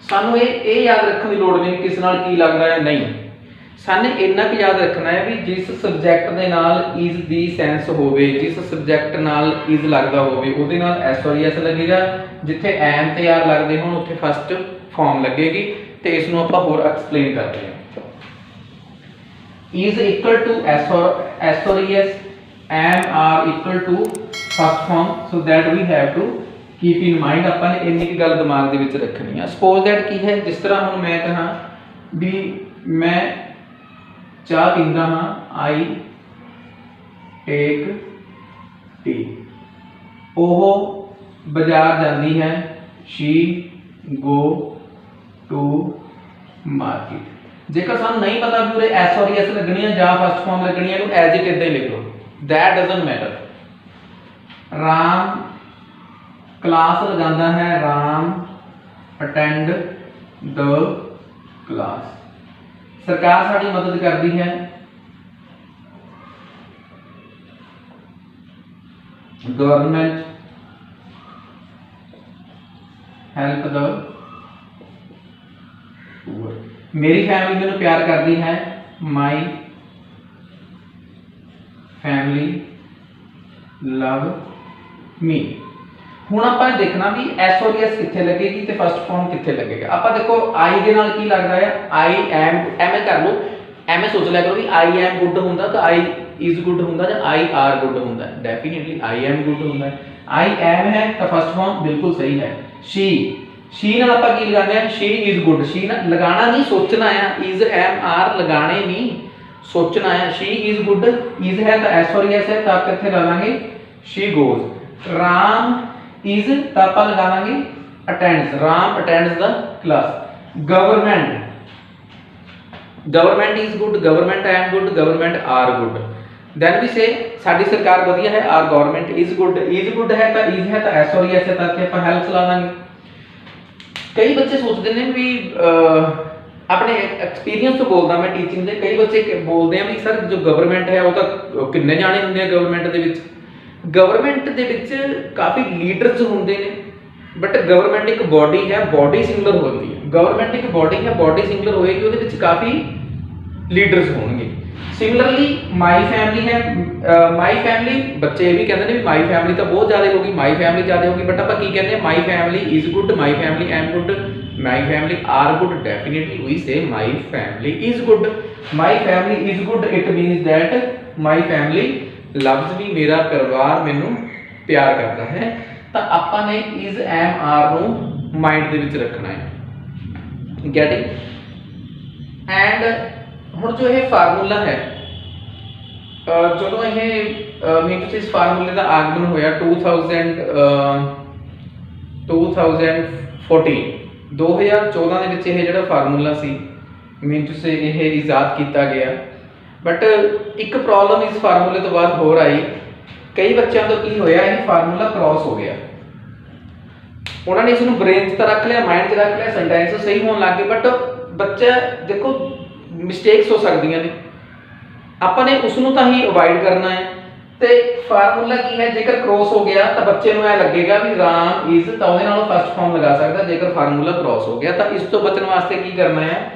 ਸਾਨੂੰ ਇਹ ਯਾਦ ਰੱਖਣ ਦੀ ਲੋੜ ਨਹੀਂ ਕਿਸ ਨਾਲ ਕੀ ਲੱਗਦਾ ਹੈ, ਨਹੀਂ। ਸਾਨੂੰ ਇੰਨਾ ਕੁ ਯਾਦ ਰੱਖਣਾ ਹੈ ਵੀ ਜਿਸ ਸਬਜੈਕਟ ਦੇ ਨਾਲ ਇਜ਼ ਦੀ ਸੈਂਸ ਹੋਵੇ, ਜਿਸ ਸਬਜੈਕਟ ਨਾਲ ਇਜ਼ ਲੱਗਦਾ ਹੋਵੇ ਉਹਦੇ ਨਾਲ ਐਸ ਔਰ ਈਐਸ ਲੱਗੇਗਾ। ਜਿੱਥੇ ਐਮ ਤੇ ਆਰ ਲੱਗਦੇ ਹੋਣ ਉੱਥੇ ਫਸਟ ਫਾਰਮ ਲੱਗੇਗੀ। ਤੇ ਇਸ ਨੂੰ ਆਪਾਂ ਹੋਰ ਐਕਸਪਲੇਨ ਕਰਦੇ ਹਾਂ। is equal to s or es, am are equal to first form, so that we have to keep in mind। ਆਪਾਂ ਨੇ ਇੰਨੀ ਕੀ ਗੱਲ ਦਿਮਾਗ ਦੇ ਵਿੱਚ ਰੱਖਣੀ ਆ। ਸਪੋਜ਼ ਦੈਟ ਕੀ ਹੈ, ਜਿਸ ਤਰ੍ਹਾਂ ਹੁਣ ਮੈਂ ਕਹਾਂ ਵੀ ਮੈਂ ਚਾਹ ਪੀਂਦਾ ਹਾਂ, I take tea। ਉਹ ਬਾਜ਼ਾਰ ਜਾਂਦੀ ਹੈ, she go to market। ਜੇਕਰ ਸਾਨੂੰ ਨਹੀਂ ਪਤਾ ਵੀ ਉਰੇ ਐਸ ਔਰ ਐਸ ਲੱਗਣੀ ਹੈ ਜਾਂ ਫਸਟ ਫਾਰਮ ਲੱਗਣੀ ਹੈ, ਇਹਨੂੰ ਐਜ਼ ਇਟ ਇਦਾਂ ਹੀ ਲਿਖ ਲਓ, that doesn't matter. Ram class ਲਗਾਉਂਦਾ ਹੈ, ਰਾਮ ਅਟੈਂਡ ਦ ਕਲਾਸ। ਸਰਕਾਰ ਸਾਡੀ ਮਦਦ ਕਰਦੀ ਹੈ, ਗਵਰਨਮੈਂਟ ਹੈਲਪ ਦ ਪੂਅਰ। ਮੇਰੀ ਫੈਮਿਲੀ ਮੈਨੂੰ ਪਿਆਰ ਕਰਦੀ ਹੈ, ਮਾਈ ਫੈਮਿਲੀ ਲਵ ਮੀ। ਹੁਣ ਆਪਾਂ ਦੇਖਣਾ ਵੀ ਐਸ ਔਰ ਐਸ ਕਿੱਥੇ ਲੱਗੇਗੀ ਤੇ ਫਸਟ ਫਾਰਮ ਕਿੱਥੇ ਲੱਗੇਗਾ। ਆਪਾਂ ਦੇਖੋ ਆਈ ਦੇ ਨਾਲ ਕੀ ਲੱਗਦਾ ਹੈ, ਆਈ ਐਮ, ਐਵੇਂ ਕਰ ਲਓ, ਐਵੇਂ ਸੋਚ ਲਿਆ ਕਰੋ ਵੀ ਆਈ ਐਮ ਗੁੱਡ ਹੁੰਦਾ ਤਾਂ ਆਈ ਇਜ਼ ਗੁੱਡ ਹੁੰਦਾ ਜਾਂ ਆਈ ਆਰ ਗੁੱਡ ਹੁੰਦਾ। ਡੈਫੀਨਿਟਲੀ ਆਈ ਐਮ ਗੁੱਡ ਹੁੰਦਾ। ਆਈ ਐਮ ਹੈ ਤਾਂ ਫਸਟ ਫਾਰਮ ਬਿਲਕੁਲ ਸਹੀ ਹੈ। she ਨਾਲ ਆਪਾਂ ਕੀ ਲਗਾਉਂਦੇ ਆ, she is good। she ਨਾਲ ਲਗਾਣਾ ਨਹੀਂ, ਸੋਚਣਾ ਆ। is am are ਲਗਾਣੇ ਨਹੀਂ, ਸੋਚਣਾ ਆ। she is good, is ਹੈ ਤਾਂ s ਔਰ s ਹੈ ਤਾਂ ਆਪਾਂ ਇੱਥੇ ਲਗਾਵਾਂਗੇ she goes। ਰਾਮ is ਤਾਂ ਆਪਾਂ ਲਗਾਵਾਂਗੇ attends, Ram attends the class। government is good, government am good, government are good। then we say ਸਾਡੀ ਸਰਕਾਰ ਵਧੀਆ ਹੈ, our government is good ਹੈ ਤਾਂ is ਹੈ ਤਾਂ s ਔਰ s ਹੈ ਤਾਂ ਇੱਥੇ ਆਪਾਂ helps ਲਾਵਾਂਗੇ। ਕਈ ਬੱਚੇ ਸੋਚਦੇ ਨੇ ਵੀ ਆਪਣੇ ਐਕਸਪੀਰੀਅੰਸ ਤੋਂ ਬੋਲਦਾ ਮੈਂ ਟੀਚਿੰਗ ਦੇ, ਕਈ ਬੱਚੇ ਬੋਲਦੇ ਆ ਵੀ ਸਰ ਜੋ ਗਵਰਨਮੈਂਟ ਹੈ ਉਹ ਤਾਂ ਕਿੰਨੇ ਜਾਣੇ ਹੁੰਦੇ ਆ ਗਵਰਨਮੈਂਟ ਦੇ ਵਿੱਚ। ਗਵਰਨਮੈਂਟ ਦੇ ਵਿੱਚ ਕਾਫੀ ਲੀਡਰਸ ਹੁੰਦੇ ਨੇ, ਬਟ ਗਵਰਨਮੈਂਟ ਇੱਕ ਬੋਡੀ ਹੈ, ਬੋਡੀ ਸਿੰਗੂਲਰ ਹੁੰਦੀ ਹੈ। ਗਵਰਨਮੈਂਟ ਇੱਕ ਬੋਡੀ ਹੈ, ਬੋਡੀ ਸਿੰਗੂਲਰ ਹੋਏਗੀ, ਉਹਦੇ ਵਿੱਚ ਕਾਫੀ ਲੀਡਰਸ ਹੋਣਗੇ। ਸਿਮਿਲਰਲੀ ਮਾਈ ਫੈਮਿਲੀ ਹੈ, ਮਾਈ ਫੈਮਿਲੀ ਬੱਚੇ ਇਹ ਵੀ ਕਹਿੰਦੇ ਨੇ ਵੀ ਮਾਈ ਫੈਮਿਲੀ ਤਾਂ ਬਹੁਤ ਜ਼ਿਆਦਾ ਹੋਗੀ, ਮਾਈ ਫੈਮਿਲੀ ਜ਼ਿਆਦਾ ਹੋਗੀ, ਬਟ ਆਪਾਂ ਕੀ ਕਹਿੰਦੇ ਆ, my family is good, my family am good, my family are good. Definitely we say my family is good. My family is good, it means that my family loves ਵੀ, ਮੇਰਾ ਪਰਿਵਾਰ ਮੈਨੂੰ ਪਿਆਰ ਕਰਦਾ ਹੈ। ਤਾਂ ਆਪਾਂ ਨੇ ਇਜ਼ ਐਮ ਆਰ ਨੂੰ ਮਾਈਂਡ ਦੇ ਵਿੱਚ ਰੱਖਣਾ ਹੈ। ਗੈਟਿੰਗ। ਐਂਡ ਹੁਣ ਜੋ ਇਹ ਫਾਰਮੂਲਾ ਹੈ, ਜਦੋਂ ਇਹ ਮੀਨਸ ਇਸ ਫਾਰਮੂਲੇ ਦਾ ਆਗਮਨ ਹੋਇਆ 2014 ਦੇ ਵਿੱਚ ਇਹ ਜਿਹੜਾ ਫਾਰਮੂਲਾ ਸੀ ਮੀਨਸ ਇਹ ਇਜਾਦ ਕੀਤਾ ਗਿਆ। ਬਟ ਇੱਕ ਪ੍ਰੋਬਲਮ ਇਸ ਫਾਰਮੂਲੇ ਤੋਂ ਬਾਅਦ ਹੋਰ ਆਈ। ਕਈ ਬੱਚਿਆਂ ਤੋਂ ਕੀ ਹੋਇਆ, ਇਹ ਫਾਰਮੂਲਾ ਕ੍ਰਾਸ ਹੋ ਗਿਆ। ਉਹਨਾਂ ਨੇ ਇਸ ਨੂੰ ਬ੍ਰੇਨ 'ਚ ਤਾਂ ਰੱਖ ਲਿਆ, ਮਾਈਂਡ 'ਚ ਰੱਖ ਲਿਆ, ਸੈਂਟੈਂਸ ਸਹੀ ਹੋਣ ਲੱਗ ਗਏ, ਬਟ ਬੱਚਾ ਦੇਖੋ ਮਿਸਟੇਕਸ ਹੋ ਸਕਦੀਆਂ ਨੇ, ਆਪਾਂ ਨੇ ਉਸ ਨੂੰ ਤਾਂ ਹੀ ਅਵੋਇਡ ਕਰਨਾ ਹੈ। ਤੇ ਫਾਰਮੂਲਾ ਕੀ ਹੈ, ਜੇਕਰ ਕ੍ਰਾਸ ਹੋ ਗਿਆ ਤਾਂ ਬੱਚੇ ਨੂੰ ਇਹ ਲੱਗੇਗਾ ਵੀ ਰਾਮ ਇਜ਼, ਤਾਂ ਉਹਦੇ ਨਾਲ ਫਸਟ ਫਾਰਮ ਲਗਾ ਸਕਦਾ। ਜੇਕਰ ਫਾਰਮੂਲਾ ਕ੍ਰਾਸ ਹੋ ਗਿਆ ਤਾਂ ਇਸ ਤੋਂ ਬਚਣ ਵਾਸਤੇ ਕੀ ਕਰਨਾ ਹੈ,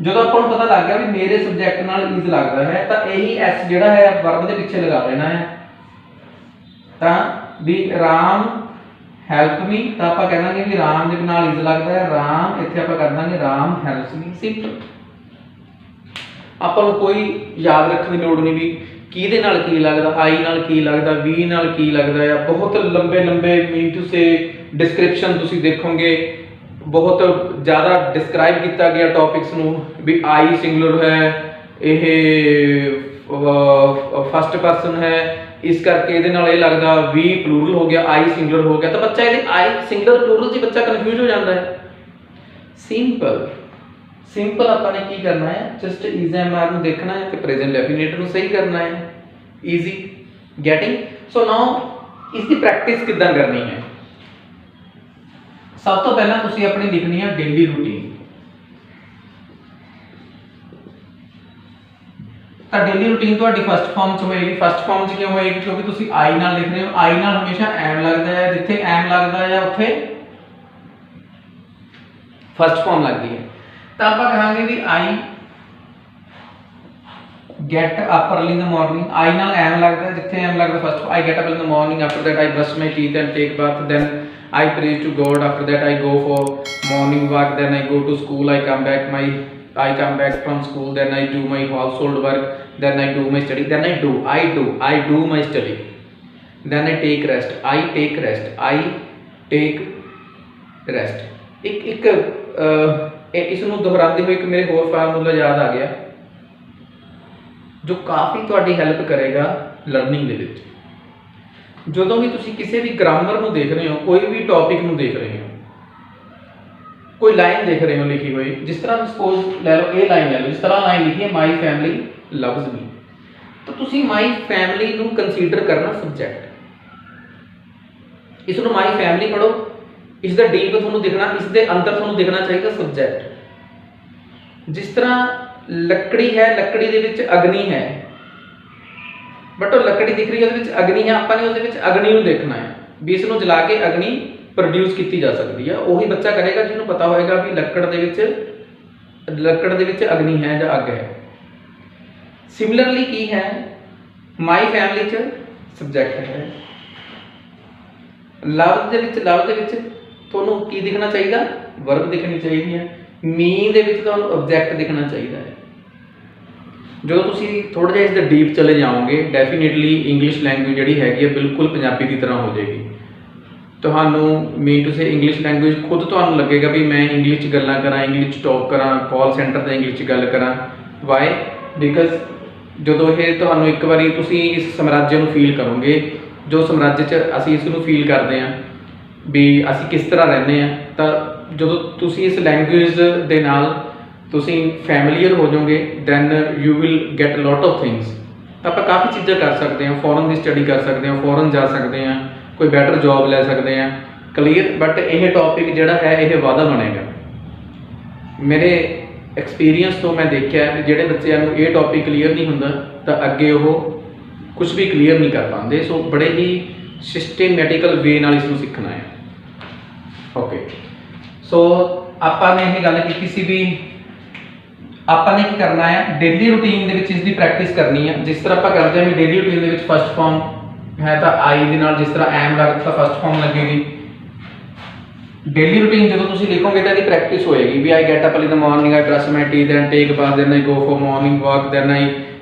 ਜਦੋਂ ਆਪਾਂ ਨੂੰ ਪਤਾ ਲੱਗ ਗਿਆ ਵੀ ਮੇਰੇ ਸਬਜੈਕਟ ਨਾਲ ਇਜ਼ ਲੱਗਦਾ ਹੈ ਤਾਂ ਇਹੀ ਐਸ ਜਿਹੜਾ ਹੈ ਵਰਬ ਦੇ ਪਿੱਛੇ ਲਗਾ ਦੇਣਾ ਹੈ। ਤਾਂ ਵੀ ਰਾਮ ਹੈਲਪ ਮੀ, ਤਾਂ ਆਪਾਂ ਕਹਾਂਗੇ ਵੀ ਰਾਮ ਦੇ ਨਾਲ ਇਜ਼ ਲੱਗਦਾ ਹੈ, ਰਾਮ ਇੱਥੇ ਆਪਾਂ ਕਰ ਦਾਂਗੇ ਰਾਮ ਹੈਲਪਸ ਮੀ। ਸਿੰਪਲ। ਆਪਾਂ ਨੂੰ ਕੋਈ ਯਾਦ ਰੱਖਣ ਦੀ ਲੋੜ ਨਹੀਂ ਵੀ ਕਿਹਦੇ ਨਾਲ ਕੀ ਲੱਗਦਾ, ਆਈ ਨਾਲ ਕੀ ਲੱਗਦਾ, ਵੀ ਨਾਲ ਕੀ ਲੱਗਦਾ ਆ। ਬਹੁਤ ਲੰਬੇ ਮੀਨ ਟੂ ਸੇ ਡਿਸਕ੍ਰਿਪਸ਼ਨ ਤੁਸੀਂ ਦੇਖੋਗੇ, ਬਹੁਤ ਜ਼ਿਆਦਾ ਡਿਸਕ੍ਰਾਈਬ ਕੀਤਾ ਗਿਆ ਟੌਪਿਕਸ ਨੂੰ ਵੀ ਆਈ ਸਿੰਗੂਲਰ ਹੈ, ਇਹ ਫਸਟ ਪਰਸਨ ਹੈ, इस करके ਇਹਦੇ ਨਾਲ ਇਹ ਲੱਗਦਾ ਵੀ ਪਲੂਰਲ ਹੋ ਗਿਆ, ਆਈ ਸਿੰਗੂਲਰ ਹੋ ਗਿਆ, ਤਾਂ ਬੱਚਾ ਇਹਦੇ ਆਈ ਸਿੰਗੂਲਰ ਪਲੂਰਲ 'ਚ ਬੱਚਾ ਕਨਫਿਊਜ਼ ਹੋ ਜਾਂਦਾ ਹੈ। ਸਿੰਪਲ ਆਪਾਂ ਨੇ ਕੀ ਕਰਨਾ ਹੈ, ਜਸਟ ਇਜ਼ ਐਮ ਆਰ ਨੂੰ ਦੇਖਣਾ ਹੈ ਤੇ ਪ੍ਰੈਜ਼ੈਂਟ ਡੈਫੀਨਿਟ ਨੂੰ ਸਹੀ ਕਰਨਾ ਹੈ। Easy getting. ਸੋ ਨਾਓ ਇਸ ਦੀ ਪ੍ਰੈਕਟਿਸ ਕਿੱਦਾਂ ਕਰਨੀ ਹੈ। ਸਭ ਤੋਂ ਪਹਿਲਾਂ ਤੁਸੀਂ ਆਪਣੀ ਲਿਖਣੀ ਹੈ ਡੇਲੀ ਰੂਟੀਨ। ਤਾਂ ਡੇਲੀ ਰੂਟੀਨ ਤੁਹਾਡੀ ਫਸਟ ਫਾਰਮ 'ਚ ਹੋਏਗੀ। ਫਸਟ ਫਾਰਮ 'ਚ ਕਿਉਂ ਹੋਏਗੀ, ਕਿਉਂਕਿ ਤੁਸੀਂ ਆਈ ਨਾਲ ਲਿਖ ਰਹੇ ਹੋ। ਆਈ ਨਾਲ ਹਮੇਸ਼ਾ ਐਮ ਲੱਗਦਾ ਹੈ, ਜਿੱਥੇ ਐਮ ਲੱਗਦਾ ਹੈ ਉੱਥੇ ਫਸਟ ਫਾਰਮ ਲੱਗਦੀ ਹੈ। ਤਾਂ ਆਪਾਂ ਕਹਾਂਗੇ ਵੀ ਆਈ get up early in the morning, I ਨਾਲ am लगता है, जिथे am लगता first I get up in the morning, after that I brush my teeth and take bath, then I pray to God, after that I go for morning walk, then I go to school, I come back from school, then I do my household work, then I do my study, then I do my study, then I take rest, I take rest। ਇਸ ਨੂੰ ਦੁਹਰਾਉਂਦੇ ਹੋਏ ਇੱਕ ਮੇਰੇ ਹੋਰ formula ਯਾਦ ਆ ਗਿਆ ਜੋ ਕਾਫੀ ਤੁਹਾਡੀ ਹੈਲਪ ਕਰੇਗਾ ਲਰਨਿੰਗ ਦੇ ਵਿੱਚ। ਜਦੋਂ ਵੀ ਤੁਸੀਂ ਕਿਸੇ ਵੀ ਗ੍ਰਾਮਰ ਨੂੰ ਦੇਖ ਰਹੇ ਹੋ, ਕੋਈ ਵੀ ਟੌਪਿਕ ਨੂੰ ਦੇਖ ਰਹੇ ਹੋ, ਕੋਈ ਲਾਈਨ ਦੇਖ ਰਹੇ ਹੋ ਲਿਖੀ ਹੋਈ, ਜਿਸ ਤਰ੍ਹਾਂ ਸਪੋਜ਼ ਲੈ ਲਓ ਇਹ ਲਾਈਨ ਲੈ ਲਓ, ਜਿਸ ਤਰ੍ਹਾਂ ਲਾਈਨ ਲਿਖੀ ਹੈ ਮਾਈ ਫੈਮਿਲੀ ਲਵਸ ਮੀ, ਤਾਂ ਤੁਸੀਂ ਮਾਈ ਫੈਮਿਲੀ ਨੂੰ ਕੰਸੀਡਰ ਕਰਨਾ ਸਬਜੈਕਟ। ਇਸ ਨੂੰ ਮਾਈ ਫੈਮਿਲੀ ਪੜ੍ਹੋ, ਇਸ ਦਾ ਡੀਪ ਤੁਹਾਨੂੰ ਦਿਖਣਾ, ਇਸ ਦੇ ਅੰਦਰ ਤੁਹਾਨੂੰ ਦਿਖਣਾ ਚਾਹੀਦਾ ਸਬਜੈਕਟ। ਜਿਸ ਤਰ੍ਹਾਂ ਲੱਕੜੀ ਹੈ, ਲੱਕੜੀ ਦੇ ਵਿੱਚ ਅਗਨੀ ਹੈ, ਬਟ ਉਹ ਲੱਕੜੀ ਦਿਖ ਰਹੀ ਹੈ, ਉਹਦੇ ਵਿੱਚ ਅਗਨੀ ਹੈ, ਆਪਾਂ ਨੇ ਉਹਦੇ ਵਿੱਚ ਅਗਨੀ ਨੂੰ ਦੇਖਣਾ ਹੈ ਵੀ ਇਸ ਨੂੰ ਜਲਾ ਕੇ ਅਗਨੀ ਪ੍ਰੋਡਿਊਸ ਕੀਤੀ ਜਾ ਸਕਦੀ ਹੈ। ਉਹੀ ਬੱਚਾ ਕਰੇਗਾ ਜਿਹਨੂੰ ਪਤਾ ਹੋਏਗਾ ਵੀ ਲੱਕੜ ਦੇ ਵਿੱਚ ਅਗਨੀ ਹੈ ਜਾਂ ਅੱਗ ਹੈ। ਸਿਮਿਲਰਲੀ ਕੀ ਹੈ, ਮਾਈ ਫੈਮਿਲੀ 'ਚ ਸਬਜੈਕਟ ਹੈ, ਲਵ ਦੇ ਵਿੱਚ ਤੁਹਾਨੂੰ ਕੀ ਦਿਖਣਾ ਚਾਹੀਦਾ, ਵਰਬ ਦਿਖਣੀ ਚਾਹੀਦੀ ਹੈ। ਮੀਨ ਦੇ ਵਿੱਚ ਤੁਹਾਨੂੰ ਆਬਜੈਕਟ ਦਿਖਣਾ ਚਾਹੀਦਾ ਹੈ। ਜਦੋਂ ਤੁਸੀਂ ਥੋੜ੍ਹਾ ਜਿਹਾ ਇਸ ਦੇ ਡੀਪ ਚਲੇ ਜਾਓਗੇ, ਡੈਫੀਨੇਟਲੀ ਇੰਗਲਿਸ਼ ਲੈਂਗੁਏਜ ਜਿਹੜੀ ਹੈਗੀ ਹੈ ਬਿਲਕੁਲ ਪੰਜਾਬੀ ਦੀ ਤਰ੍ਹਾਂ ਹੋ ਜਾਏਗੀ। ਤੁਹਾਨੂੰ mean to say English language ਖੁਦ ਤੁਹਾਨੂੰ ਲੱਗੇਗਾ ਵੀ ਮੈਂ ਇੰਗਲਿਸ਼ 'ਚ ਗੱਲਾਂ ਕਰਾਂ, ਇੰਗਲਿਸ਼ 'ਚ ਟਾਕ ਕਰਾਂ, ਕਾਲ ਸੈਂਟਰ 'ਤੇ ਇੰਗਲਿਸ਼ 'ਚ ਗੱਲ ਕਰਾਂ। ਵਾਈ? ਬਿਕਾਜ਼ ਜਦੋਂ ਇਹ ਤੁਹਾਨੂੰ ਇੱਕ ਵਾਰੀ ਤੁਸੀਂ ਇਸ ਸਮਰਾਜ ਨੂੰ ਫੀਲ ਕਰੋਗੇ, ਜੋ ਸਮਰਾਜ 'ਚ ਅਸੀਂ ਇਸ ਨੂੰ ਫੀਲ ਕਰਦੇ ਹਾਂ ਵੀ ਅਸੀਂ ਕਿਸ ਤਰ੍ਹਾਂ ਰਹਿੰਦੇ ਹਾਂ, ਤਾਂ ਜਦੋਂ ਤੁਸੀਂ ਇਸ ਲੈਂਗੁਏਜ ਦੇ ਨਾਲ ਤੁਸੀਂ ਫੈਮਿਲੀਅਰ ਹੋ ਜਾਓਗੇ, then you will get lot of things. ਤਾਂ ਆਪਾਂ ਕਾਫੀ ਚੀਜ਼ਾਂ ਕਰ ਸਕਦੇ ਹਾਂ, ਫੋਰਨ ਦੀ ਸਟੱਡੀ ਕਰ ਸਕਦੇ ਹਾਂ, ਫੋਰਨ ਜਾ ਸਕਦੇ ਹਾਂ, ਕੋਈ ਬੈਟਰ ਜੋਬ ਲੈ ਸਕਦੇ ਹਾਂ, ਕਲੀਅਰ। ਬਟ ਇਹ ਟੌਪਿਕ ਜਿਹੜਾ ਹੈ ਇਹ ਵਾਧਾ ਬਣੇਗਾ। ਮੇਰੇ ਐਕਸਪੀਰੀਅੰਸ ਤੋਂ ਮੈਂ ਦੇਖਿਆ ਕਿ ਜਿਹੜੇ ਬੱਚਿਆਂ ਨੂੰ ਇਹ ਟੌਪਿਕ ਕਲੀਅਰ ਨਹੀਂ ਹੁੰਦਾ ਤਾਂ ਅੱਗੇ ਉਹ ਕੁਝ ਵੀ ਕਲੀਅਰ ਨਹੀਂ ਕਰ ਪਾਉਂਦੇ। ਸੋ ਬੜੇ ਹੀ ਸਿਸਟੇਮੈਟਿਕਲ ਵੇ ਨਾਲ ਇਸ ਨੂੰ ਸਿੱਖਣਾ ਹੈ। ਓਕੇ, ਸੋ ਆਪਾਂ ਨੇ ਇਹ ਗੱਲ ਕੀਤੀ ਸੀ ਵੀ ਆਪਾਂ ਨੇ ਕੀ ਕਰਨਾ ਹੈ, ਡੇਲੀ ਰੂਟੀਨ ਦੇ ਵਿੱਚ ਇਸ ਦੀ ਪ੍ਰੈਕਟਿਸ ਕਰਨੀ ਹੈ। ਜਿਸ ਤਰ੍ਹਾਂ ਆਪਾਂ ਕਰਦੇ ਹਾਂ ਵੀ ਡੇਲੀ ਰੂਟੀਨ ਦੇ ਵਿੱਚ ਫਸਟ ਫਾਰਮ ਹੈ ਤਾਂ ਆਈ ਦੇ ਨਾਲ ਜਿਸ ਤਰ੍ਹਾਂ ਐਮ ਲੱਗਦਾ ਤਾਂ ਫਸਟ ਫਾਰਮ ਲੱਗੇਗੀ। ਡੇਲੀ ਰੂਟੀਨ ਜਦੋਂ ਤੁਸੀਂ ਲਿਖੋਗੇ ਤਾਂ ਇਹਦੀ ਪ੍ਰੈਕਟਿਸ ਹੋਏਗੀ ਵੀ I get up early in the morning, I brush my teeth and take bath, then I go for morning walk, then I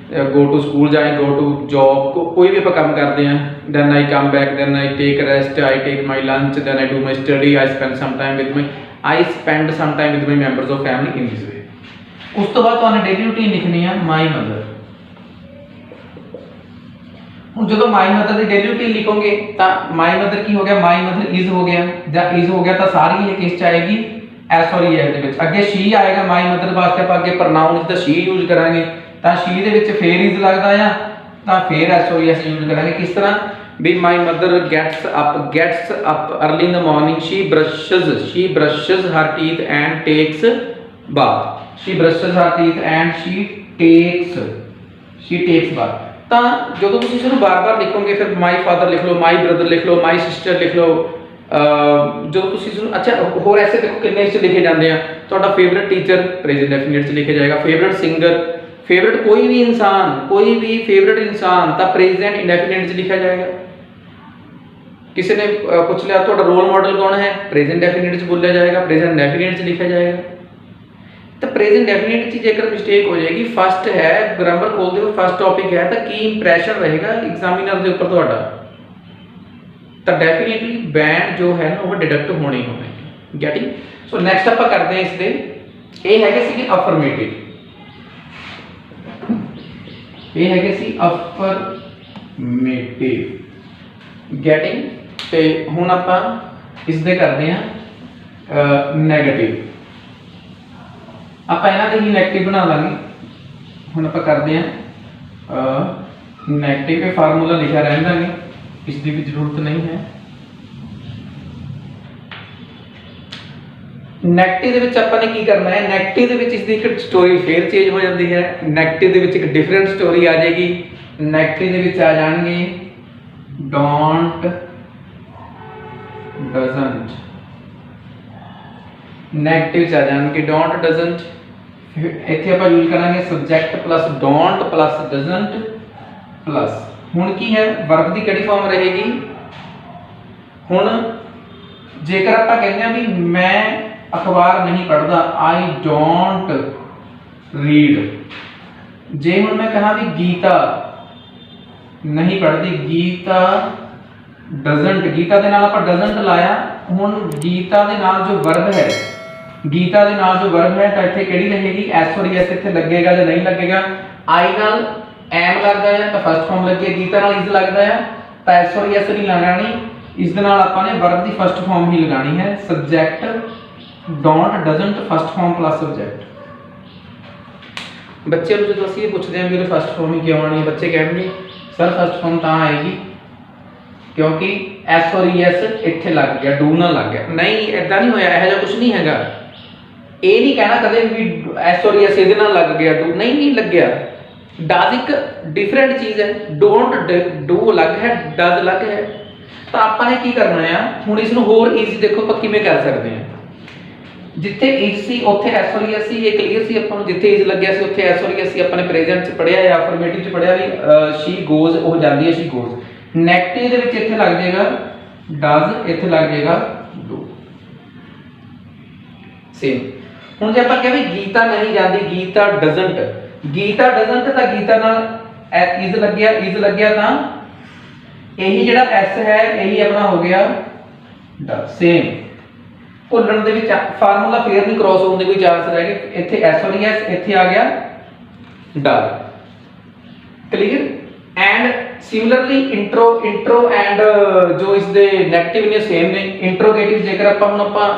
go to school ਜਾਂ ਆਈ ਗੋ ਟੂ ਜੌਬ, ਕੋਈ ਵੀ ਆਪਾਂ ਕੰਮ ਕਰਦੇ ਹਾਂ। Then I come back, then I take rest, I take my lunch, then I do my study, I spend some time with my members of family in this way. ਉਸ ਤੋਂ ਬਾਅਦ ਤੁਹਾਨੂੰ daily routine ਲਿਖਣੀ ਹੈ my mother. ਹੁਣ ਜਦੋਂ my mother the daily routine ਲਿਖੋਗੇ ਤਾਂ my mother ਕੀ ਹੋ ਗਿਆ, ਮਾਈ ਮਦਰ ਇਜ਼ ਹੋ ਗਿਆ, ਜਾਂ ਇਜ਼ ਹੋ ਗਿਆ ਤਾਂ ਸਾਰੀ ਇਹ ਕਿਸ ਚ ਆਏਗੀ, ਐਸ ਔਰ ਈਐਸ ਦੇ ਵਿੱਚ। ਅੱਗੇ ਸ਼ੀ ਆਏਗਾ ਮਾਈ ਮਦਰ ਵਾਸਤੇ, ਆਪਾਂ ਅੱਗੇ ਪ੍ਰੋਨਾਊਨ ਤਾਂ ਸ਼ੀ ਯੂਜ਼ ਕਰਾਂਗੇ, ਤਾਂ ਸ਼ੀ ਦੇ ਵਿੱਚ ਫੇਰ ਇਜ਼ ਲੱਗਦਾ ਆ ਤਾਂ ਫੇਰ ਐਸ ਔਰ ਈਐਸ ਯੂਜ਼ ਕਰਾਂਗੇ। ਕਿਸ ਤਰ੍ਹਾਂ ਵੀ my mother gets up early in the morning, she brushes her teeth and takes bath, she brushes her teeth and she takes bath। ਤਾਂ ਜਦੋਂ ਤੁਸੀਂ ਇਸ ਨੂੰ ਬਾਰ-ਬਾਰ ਲਿਖੋਗੇ, ਫਿਰ ਮਾਈ ਫਾਦਰ ਲਿਖ ਲਓ, ਮਾਈ ਬ੍ਰਦਰ ਲਿਖ ਲਓ, ਮਾਈ ਸਿਸਟਰ ਲਿਖ ਲਓ। ਜਦੋਂ ਤੁਸੀਂ ਇਸ ਨੂੰ ਅੱਛਾ ਹੋਰ ਐਸੇ ਦੇਖੋ ਕਿੰਨੇ ਇਸ 'ਚ ਲਿਖੇ ਜਾਂਦੇ ਆ। ਤੁਹਾਡਾ ਫੇਵਰਟ ਟੀਚਰ ਪ੍ਰੈਜ਼ੈਂਟ ਡੈਫੀਨਿਟ 'ਚ ਲਿਖਿਆ ਜਾਏਗਾ, ਫੇਵਰਟ ਸਿੰਗਰ, ਫੇਵਰਟ ਕੋਈ ਵੀ ਫੇਵਰਟ ਇਨਸਾਨ ਤਾਂ ਪ੍ਰੈਜ਼ੈਂਟ ਇੰਡੈਫੀਨਿਟ 'ਚ ਲਿਖਿਆ ਜਾਏਗਾ। ਕਿਸੇ ਨੇ ਪੁੱਛ ਲਿਆ ਤੁਹਾਡਾ ਰੋਲ ਮਾਡਲ ਕੌਣ ਹੈ, ਪ੍ਰੈਜ਼ੈਂਟ ਡੈਫੀਨਿਟ 'ਚ ਬੋਲਿਆ ਜਾਏਗਾ, ਪ੍ਰੈਜ਼ੈਂਟ ਡੈਫੀਨਿਟ 'ਚ ਲਿਖਿਆ ਜਾਏਗਾ। ਤਾਂ ਪ੍ਰੈਜ਼ੈਂਟ ਡੈਫੀਨਿਟ 'ਚ ਜੇਕਰ ਮਿਸਟੇਕ ਹੋ ਜਾਏਗੀ, ਫਸਟ ਹੈ ਗ੍ਰਾਮਰ ਖੋਲਦੇ ਹੋ, ਫਸਟ ਟੌਪਿਕ ਹੈ, ਤਾਂ ਕੀ ਇੰਪ੍ਰੈਸ਼ਨ ਰਹੇਗਾ ਐਗਜ਼ਾਮੀਨਰ ਦੇ ਉੱਪਰ ਤੁਹਾਡਾ, ਤਾਂ ਡੈਫੀਨਿਟਲੀ ਬੈਂਡ ਜੋ ਹੈ ਨਾ ਉਹ ਡਿਡਕਟ ਹੋਣੇ ਹੀ ਹੋਣੇ। ਗੈਟਿੰਗ? ਸੋ ਨੈਕਸਟ ਆਪਾਂ ਕਰਦੇ ਹਾਂ ਇਸ ਦੇ, ਇਹ ਹੈਗੇ ਸੀਗੇ ਅਫਰਮੇਟਿਵ, ਇਹ ਹੈਗੇ ਸੀ ਅਫਰਮੇਟਿਵ। ਗੈਟਿੰਗ। ਤੇ ਹੁਣ ਆਪਾਂ ਇਸ ਦੇ ਕਰਦੇ ਹਾਂ ਨੈਗੇਟਿਵ। ਆਪਾਂ ਇਹਨਾਂ ਦੇ ਹੀ ਨੈਗੇਟਿਵ ਬਣਾ ਲਾਂਗੇ। ਹੁਣ ਆਪਾਂ ਕਰਦੇ ਹਾਂ ਨੈਗੇਟਿਵ। ਇਹ ਫਾਰਮੂਲਾ ਲਿਖਿਆ ਰਹਿਣ ਦਾਂਗੇ, ਇਸ ਦੀ ਵੀ ਜ਼ਰੂਰਤ ਨਹੀਂ ਹੈ। ਨੈਗੇਟਿਵ ਦੇ ਵਿੱਚ ਆਪਾਂ ਨੇ ਕੀ ਕਰਨਾ ਹੈ, ਨੈਗੇਟਿਵ ਦੇ ਵਿੱਚ ਇਸ ਦੀ ਇੱਕ ਸਟੋਰੀ ਫੇਰ ਚੇਂਜ ਹੋ ਜਾਂਦੀ ਹੈ। ਨੈਗੇਟਿਵ ਦੇ ਵਿੱਚ ਇੱਕ ਡਿਫਰੈਂਟ ਸਟੋਰੀ ਆ ਜਾਏਗੀ। ਨੈਗੇਟਿਵ ਦੇ ਵਿੱਚ ਆ ਜਾਣਗੇ ਡੋਂਟ, ਡਜ਼ਨਟ। ਨੈਗੇਟਿਵ ਚ ਆ ਜਾਣਗੇ ਡੋਂਟ, ਡਜ਼ਨਟ। ਇੱਥੇ ਆਪਾਂ ਯੂਜ਼ ਕਰਾਂਗੇ subject plus don't plus doesn't plus. ਹੁਣ ਕੀ ਹੈ, ਵਰਬ ਦੀ ਕਿਹੜੀ ਫਾਰਮ ਰਹੇਗੀ। ਹੁਣ ਜੇਕਰ ਆਪਾਂ ਕਹਿੰਦੇ ਆ ਵੀ ਮੈਂ ਅਖਬਾਰ ਨਹੀਂ ਪੜ੍ਹਦਾ, ਆਈ ਡੋਂਟ ਰੀਡ। ਜੇ ਹੁਣ ਮੈਂ ਕਹਾਂ ਵੀ ਗੀਤਾ ਨਹੀਂ ਪੜ੍ਹਦੀ, ਗੀਤਾ ਡਜ਼ਨਟ। ਗੀਤਾ ਦੇ ਨਾਲ ਆਪਾਂ ਡਜ਼ਨਟ ਲਾਇਆ। ਹੁਣ ਗੀਤਾ ਦੇ ਨਾਲ ਜੋ ਵਰਬ ਹੈ, ਗੀਤਾ ਦੇ ਨਾਲ ਜੋ ਵਰਬ ਹੈ ਤਾਂ ਇੱਥੇ ਕਿਹੜੀ ਰਹੇਗੀ, ਐਸ ਔਰ ਐਸ ਇੱਥੇ ਲੱਗੇਗਾ ਜਾਂ ਨਹੀਂ ਲੱਗੇਗਾ। ਆਈ ਨਾਲ ਐਮ ਲੱਗਦਾ ਹੈ ਤਾਂ ਫਸਟ ਫਾਰਮ ਲੱਗੀ, ਗੀਤਾ ਨਾਲ ਇਜ਼ ਲੱਗਦਾ ਹੈ ਤਾਂ ਐਸ ਔਰ ਐਸ ਨਹੀਂ ਲਗਾਣੀ। ਇਸ ਦੇ ਨਾਲ ਆਪਾਂ ਨੇ ਵਰਬ ਦੀ ਫਸਟ ਫਾਰਮ ਹੀ ਲਗਾਣੀ ਹੈ, subject don't, doesn't, first form plus subject. ਬੱਚੇ ਨੂੰ ਜਦੋਂ ਅਸੀਂ ਇਹ ਪੁੱਛਦੇ ਹਾਂ ਵੀ ਉਹਦੇ ਫਸਟ ਫਾਰਮ ਹੀ ਕਿਉਂ ਆਣੀ ਹੈ, ਬੱਚੇ ਕਹਿਣਗੇ ਸਰ ਫਸਟ ਫਾਰਮ ਤਾਂ ਆਏਗੀ ਕਿਉਂਕਿ ਐਸ ਔਰ ਐਸ ਇੱਥੇ ਲੱਗ ਗਿਆ, ਡੂ ਨਾਲ ਲੱਗ ਗਿਆ। ਨਹੀਂ, ਇਦਾਂ ਨਹੀਂ ਹੋਇਆ, ਇਹੋ ਜਿਹਾ ਕੁਝ ਨਹੀਂ ਹੈਗਾ। ਇਹ ਨਹੀਂ ਕਹਿਣਾ ਕਦੇ ਵੀ ਐਸ ਔਰ ਐਸ ਇਹਦੇ ਨਾਲ ਲੱਗ ਗਿਆ, ਡੂ ਨਹੀਂ ਲੱਗਿਆ। ਡਜ਼ ਇੱਕ ਡਿਫਰੈਂਟ ਚੀਜ਼ ਹੈ, ਡੋਂਟ ਡੂ ਅਲੱਗ ਹੈ, ਡਜ਼ ਅਲੱਗ ਹੈ। ਤਾਂ ਆਪਾਂ ਨੇ ਕੀ ਕਰਨਾ ਆ, ਹੁਣ ਇਸ ਨੂੰ ਹੋਰ ਈਜ਼ੀ ਦੇਖੋ ਆਪਾਂ ਕਿਵੇਂ ਕਰ ਸਕਦੇ ਹਾਂ। ਜਿੱਥੇ ਇਜ਼ ਸੀ ਉੱਥੇ ਐਸ ਔਰ ਐਸ ਸੀ, ਇਹ ਕਲੀਅਰ ਸੀ ਆਪਾਂ ਨੂੰ। ਜਿੱਥੇ ਇਜ਼ ਲੱਗਿਆ ਸੀ ਉੱਥੇ ਐਸ ਔਰ ਐਸ ਸੀ। ਆਪਾਂ ਨੇ ਪ੍ਰੈਜ਼ੈਂਟ ਚ ਪੜਿਆ ਜਾਂ ਅਫਰਮੇਟਿਵ ਚ ਪੜਿਆ ਵੀ ਸ਼ੀ ਗੋਜ਼, ਉਹ ਜਾਂਦੀ ਹੈ, ਸ਼ੀ ਗੋਜ਼। ਨੈਗੇਟਿਵ ਦੇ ਵਿੱਚ ਇੱਥੇ ਲੱਗ ਜਾਏਗਾ ਡਜ਼, ਇੱਥੇ ਲੱਗ ਜਾਏਗਾ ਡੂ। ਸੇਮ। ਹੁਣ ਜੇ ਆਪਾਂ ਕਹੇ ਵੀ ਗੀਤਾ ਨਹੀਂ ਜਾਂਦੀ, ਗੀਤਾ ਡਜ਼ਨਟ, ਗੀਤਾ ਡਜ਼ਨਟ ਤਾਂ ਗੀਤਾ ਨਾਲ ਇਜ਼ ਲੱਗਿਆ ਤਾਂ ਇਹੀ ਜਿਹੜਾ ਐਸ ਹੈ ਇਹੀ ਆਪਣਾ ਹੋ ਗਿਆ ਡਜ਼। ਸੇਮ। ਭੁੱਲਣ ਦੇ ਵਿੱਚ ਫਾਰਮੂਲਾ ਫੇਰ ਨਹੀਂ ਕ੍ਰੋਸ ਹੋਣ ਦੇ ਕੋਈ ਚਾਂਸ ਰਹਿ ਗਏ। ਇੱਥੇ ਐਸ ਔਰ ਐਸ, ਇੱਥੇ ਆ ਗਿਆ does. Clear. And similarly intro and ਜੋ ਇਸ ਦੇ ਨੈਗੇਟਿਵ ਨੇ ਸੇਮ ਨੇ। ਇੰਟਰੋਗੇਟਿਵ, ਜੇਕਰ ਆਪਾਂ ਹੁਣ ਆਪਾਂ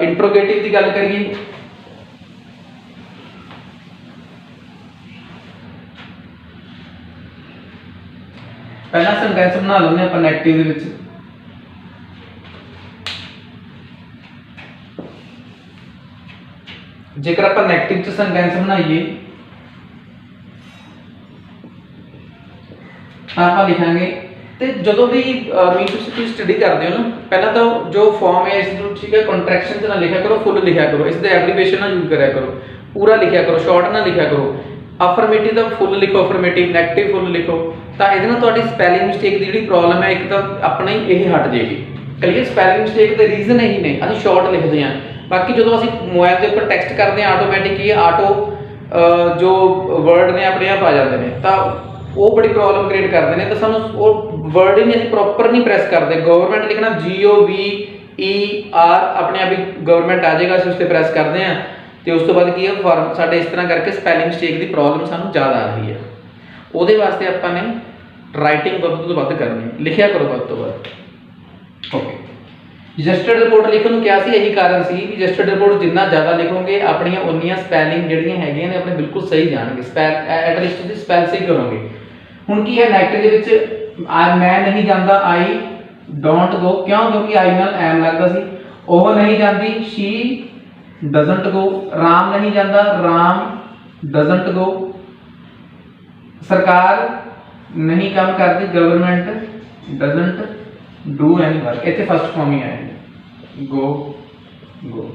ਇੰਟਰੋਗੇਟਿਵ ਦੀ ਗੱਲ ਕਰੀਏ, ਪਹਿਲਾਂ ਸੈਂਟੈਂਸ ਬਣਾ ਲੈਂਦੇ ਆਪਾਂ ਨੈਗੇਟਿਵ ਦੇ ਵਿੱਚ। ਜੇਕਰ ਆਪਾਂ ਨੈਗੇਟਿਵ ਚ ਸੈਂਟੈਂਸ ਬਣਾਈਏ ਤਾਂ ਆਪਾਂ ਲਿਖਾਂਗੇ। ਤੇ ਜਦੋਂ ਵੀ ਤੁਸੀਂ ਸਟੱਡੀ ਕਰਦੇ ਹੋ ਨਾ, ਪਹਿਲਾਂ ਤਾਂ ਜੋ ਫਾਰਮ ਹੈ ਇਸ ਨੂੰ ਠੀਕ ਹੈ ਕੰਟਰੈਕਸ਼ਨ ਚ ਨਾ ਲਿਖਿਆ ਕਰੋ, ਫੁੱਲ ਲਿਖਿਆ ਕਰੋ। ਇਸ ਦੇ ਐਬਰੀਵੇਸ਼ਨ ਨਾ ਯੂਜ਼ ਕਰਿਆ ਕਰੋ, ਪੂਰਾ ਲਿਖਿਆ ਕਰੋ, ਸ਼ਾਰਟ ਨਾ ਲਿਖਿਆ ਕਰੋ। ਅਫਰਮੇਟਿਵ ਦਾ ਫੁੱਲ ਲਿਖੋ, ਅਫਰਮੇਟਿਵ, ਨੈਗੇਟਿਵ ਫੁੱਲ ਲਿਖੋ। ਤਾਂ ਇਹਦੇ ਨਾਲ ਤੁਹਾਡੀ ਸਪੈਲਿੰਗ ਮਿਸਟੇਕ ਦੀ ਜਿਹੜੀ ਪ੍ਰੋਬਲਮ ਹੈ ਇੱਕ ਤਾਂ ਆਪਣਾ ਹੀ ਇਹ ਹਟ ਜਾਏਗੀ। ਕਲੀਅਰ। ਸਪੈਲਿੰਗ ਮਿਸਟੇਕ ਦੇ ਰੀਜ਼ਨ ਇਹੀ ਨੇ, ਅਸੀਂ ਸ਼ਾਰਟ ਲਿਖਦੇ ਹਾਂ। ਬਾਕੀ ਜਦੋਂ ਅਸੀਂ ਮੋਬਾਈਲ ਦੇ ਉੱਪਰ ਟੈਕਸਟ ਕਰਦੇ ਹਾਂ ਆਟੋਮੈਟਿਕ ਹੀ ਆਟੋ ਜੋ ਵਰਡ ਨੇ ਆਪਣੇ ਆਪ ਆ ਜਾਂਦੇ ਨੇ, ਤਾਂ ਉਹ ਬੜੀ ਪ੍ਰੋਬਲਮ ਕ੍ਰੀਏਟ ਕਰਦੇ ਨੇ। ਤਾਂ ਸਾਨੂੰ ਉਹ ਵਰਡ ਹੀ ਨਹੀਂ, ਅਸੀਂ ਪ੍ਰੋਪਰ ਨਹੀਂ ਪ੍ਰੈਸ ਕਰਦੇ। ਗਵਰਨਮੈਂਟ ਲਿਖਣਾ GOVER, ਆਪਣੇ ਆਪ ਹੀ ਗਵਰਨਮੈਂਟ ਆ ਜਾਏਗਾ, ਅਸੀਂ ਉਸ ਤੇ ਪ੍ਰੈਸ ਕਰਦੇ ਹਾਂ ਤੇ ਉਸ ਤੋਂ ਬਾਅਦ ਕੀ ਹੈ ਫਾਰਮ ਸਾਡੇ ਇਸ ਤਰ੍ਹਾਂ ਕਰਕੇ ਸਪੈਲਿੰਗ ਮਿਸਟੇਕ ਦੀ ਪ੍ਰੋਬਲਮ ਸਾਨੂੰ ਜ਼ਿਆਦਾ ਆ ਰਹੀ ਹੈ। ਉਹਦੇ ਵਾਸਤੇ ਆਪਾਂ ਨੇ ਰਾਈਟਿੰਗ ਵੱਧ ਤੋਂ ਵੱਧ ਕਰਨੀ ਹੈ, ਲਿਖਿਆ ਕਰੋ ਵੱਧ ਤੋਂ ਵੱਧ। ਓਕੇ। ਰਜਿਸਟਰਡ ਰਿਪੋਰਟ ਲਿਖਣ ਨੂੰ ਕਿਹਾ ਸੀ, ਇਹੀ ਕਾਰਨ ਸੀ ਵੀ ਰਜਿਸਟਰਡ ਰਿਪੋਰਟ ਜਿੰਨਾ ਜ਼ਿਆਦਾ ਲਿਖੋਗੇ ਆਪਣੀਆਂ ਉਨੀਆਂ ਸਪੈਲਿੰਗ ਜਿਹੜੀਆਂ ਹੈਗੀਆਂ ਨੇ ਆਪਣੇ ਬਿਲਕੁਲ ਸਹੀ ਜਾਣਗੇ। ਐਟਲੀਸਟ ਤੁਸੀਂ ਸਪੈਲ ਸਹੀ ਕਰੋਗੇ। ਹੁਣ ਕੀ ਹੈ ਨੈਗੇਟਿਵ ਦੇ ਵਿੱਚ ਮੈਂ ਨਹੀਂ ਜਾਂਦਾ, ਆਈ ਡੋਂਟ ਗੋ। ਕਿਉਂ? ਕਿਉਂਕਿ ਆਈ ਨਾਲ ਐਮ ਲੱਗਦਾ ਸੀ। ਉਹ ਨਹੀਂ ਜਾਂਦੀ, ਸ਼ੀ ਡਜ਼ਨਟ ਗੋ। ਰਾਮ ਨਹੀਂ ਜਾਂਦਾ, ਰਾਮ ਡਜ਼ਨਟ ਗੋ। ਸਰਕਾਰ ਨਹੀਂ ਕੰਮ ਕਰਦੀ, government doesn't do any work. ਇੱਥੇ ਫਸਟ ਫਾਰਮ ਹੀ ਆਏਗੀ, ਗੋ ਗੋ।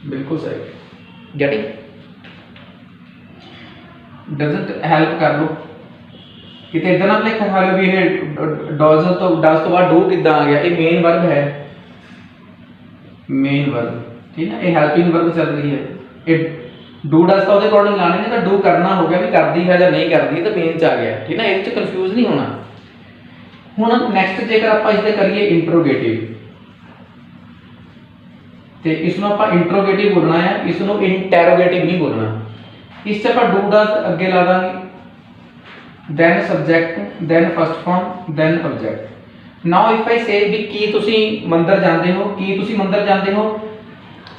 ਬਿਲਕੁਲ ਸਹੀ। ਗੈਟਿੰਗ। ਡਜ਼ਨਟ ਹੈਲਪ ਕਰ ਲਓ ਕਿਤੇ ਇਦਾਂ ਨਾ ਲਿਖ ਖਾ ਲਓ ਵੀ ਇਹ ਡਜ਼ ਤੋਂ ਬਾਅਦ ਡੂ ਕਿੱਦਾਂ ਆ ਗਿਆ। ਇਹ ਮੇਨ ਵਰਬ ਹੈ, ਮੇਨ ਵਰਬ ਠੀਕ ਹੈ। ਇਹ ਹੈਲਪਿੰਗ ਵਰਬ ਚੱਲ ਰਹੀ ਹੈ। ਇਹ ਡੂ ਡਜ਼ ਤਾਂ ਉਹਦੇ ਅਕੋਰਡਿੰਗ ਲਾਣੇ ਨੇ, ਤਾਂ ਡੂ ਕਰਨਾ ਹੋ ਗਿਆ ਵੀ ਕਰਦੀ ਹੈ ਜਾਂ ਨਹੀਂ ਕਰਦੀ, ਤਾਂ ਮੇਨ ਚ ਆ ਗਿਆ ਠੀਕ ਨਾ। ਇਹਦੇ ਚ ਕਨਫਿਊਜ਼ ਨਹੀਂ ਹੋਣਾ। ਹੁਣ ਨੈਕਸਟ ਜੇਕਰ ਆਪਾਂ ਇਸ ਤੇ ਕਰੀਏ ਇੰਟਰੋਗੇਟਿਵ, ਤੇ ਇਸ ਨੂੰ ਆਪਾਂ ਇੰਟਰੋਗੇਟਿਵ ਬੋਲਣਾ ਹੈ, ਇਸ ਨੂੰ ਇੰਟਰੋਗੇਟਿਵ ਨਹੀਂ ਬੋਲਣਾ। ਇਸ ਤੇ ਆਪਾਂ ਡੂ ਡਜ਼ ਅੱਗੇ ਲਾ ਦਾਂਗੇ then subject, then first form, then object. Now if I say ਵੀ ਕੀ ਤੁਸੀਂ ਮੰਦਰ ਜਾਂਦੇ ਹੋ, ਕੀ ਤੁਸੀਂ ਮੰਦਰ ਜਾਂਦੇ ਹੋ,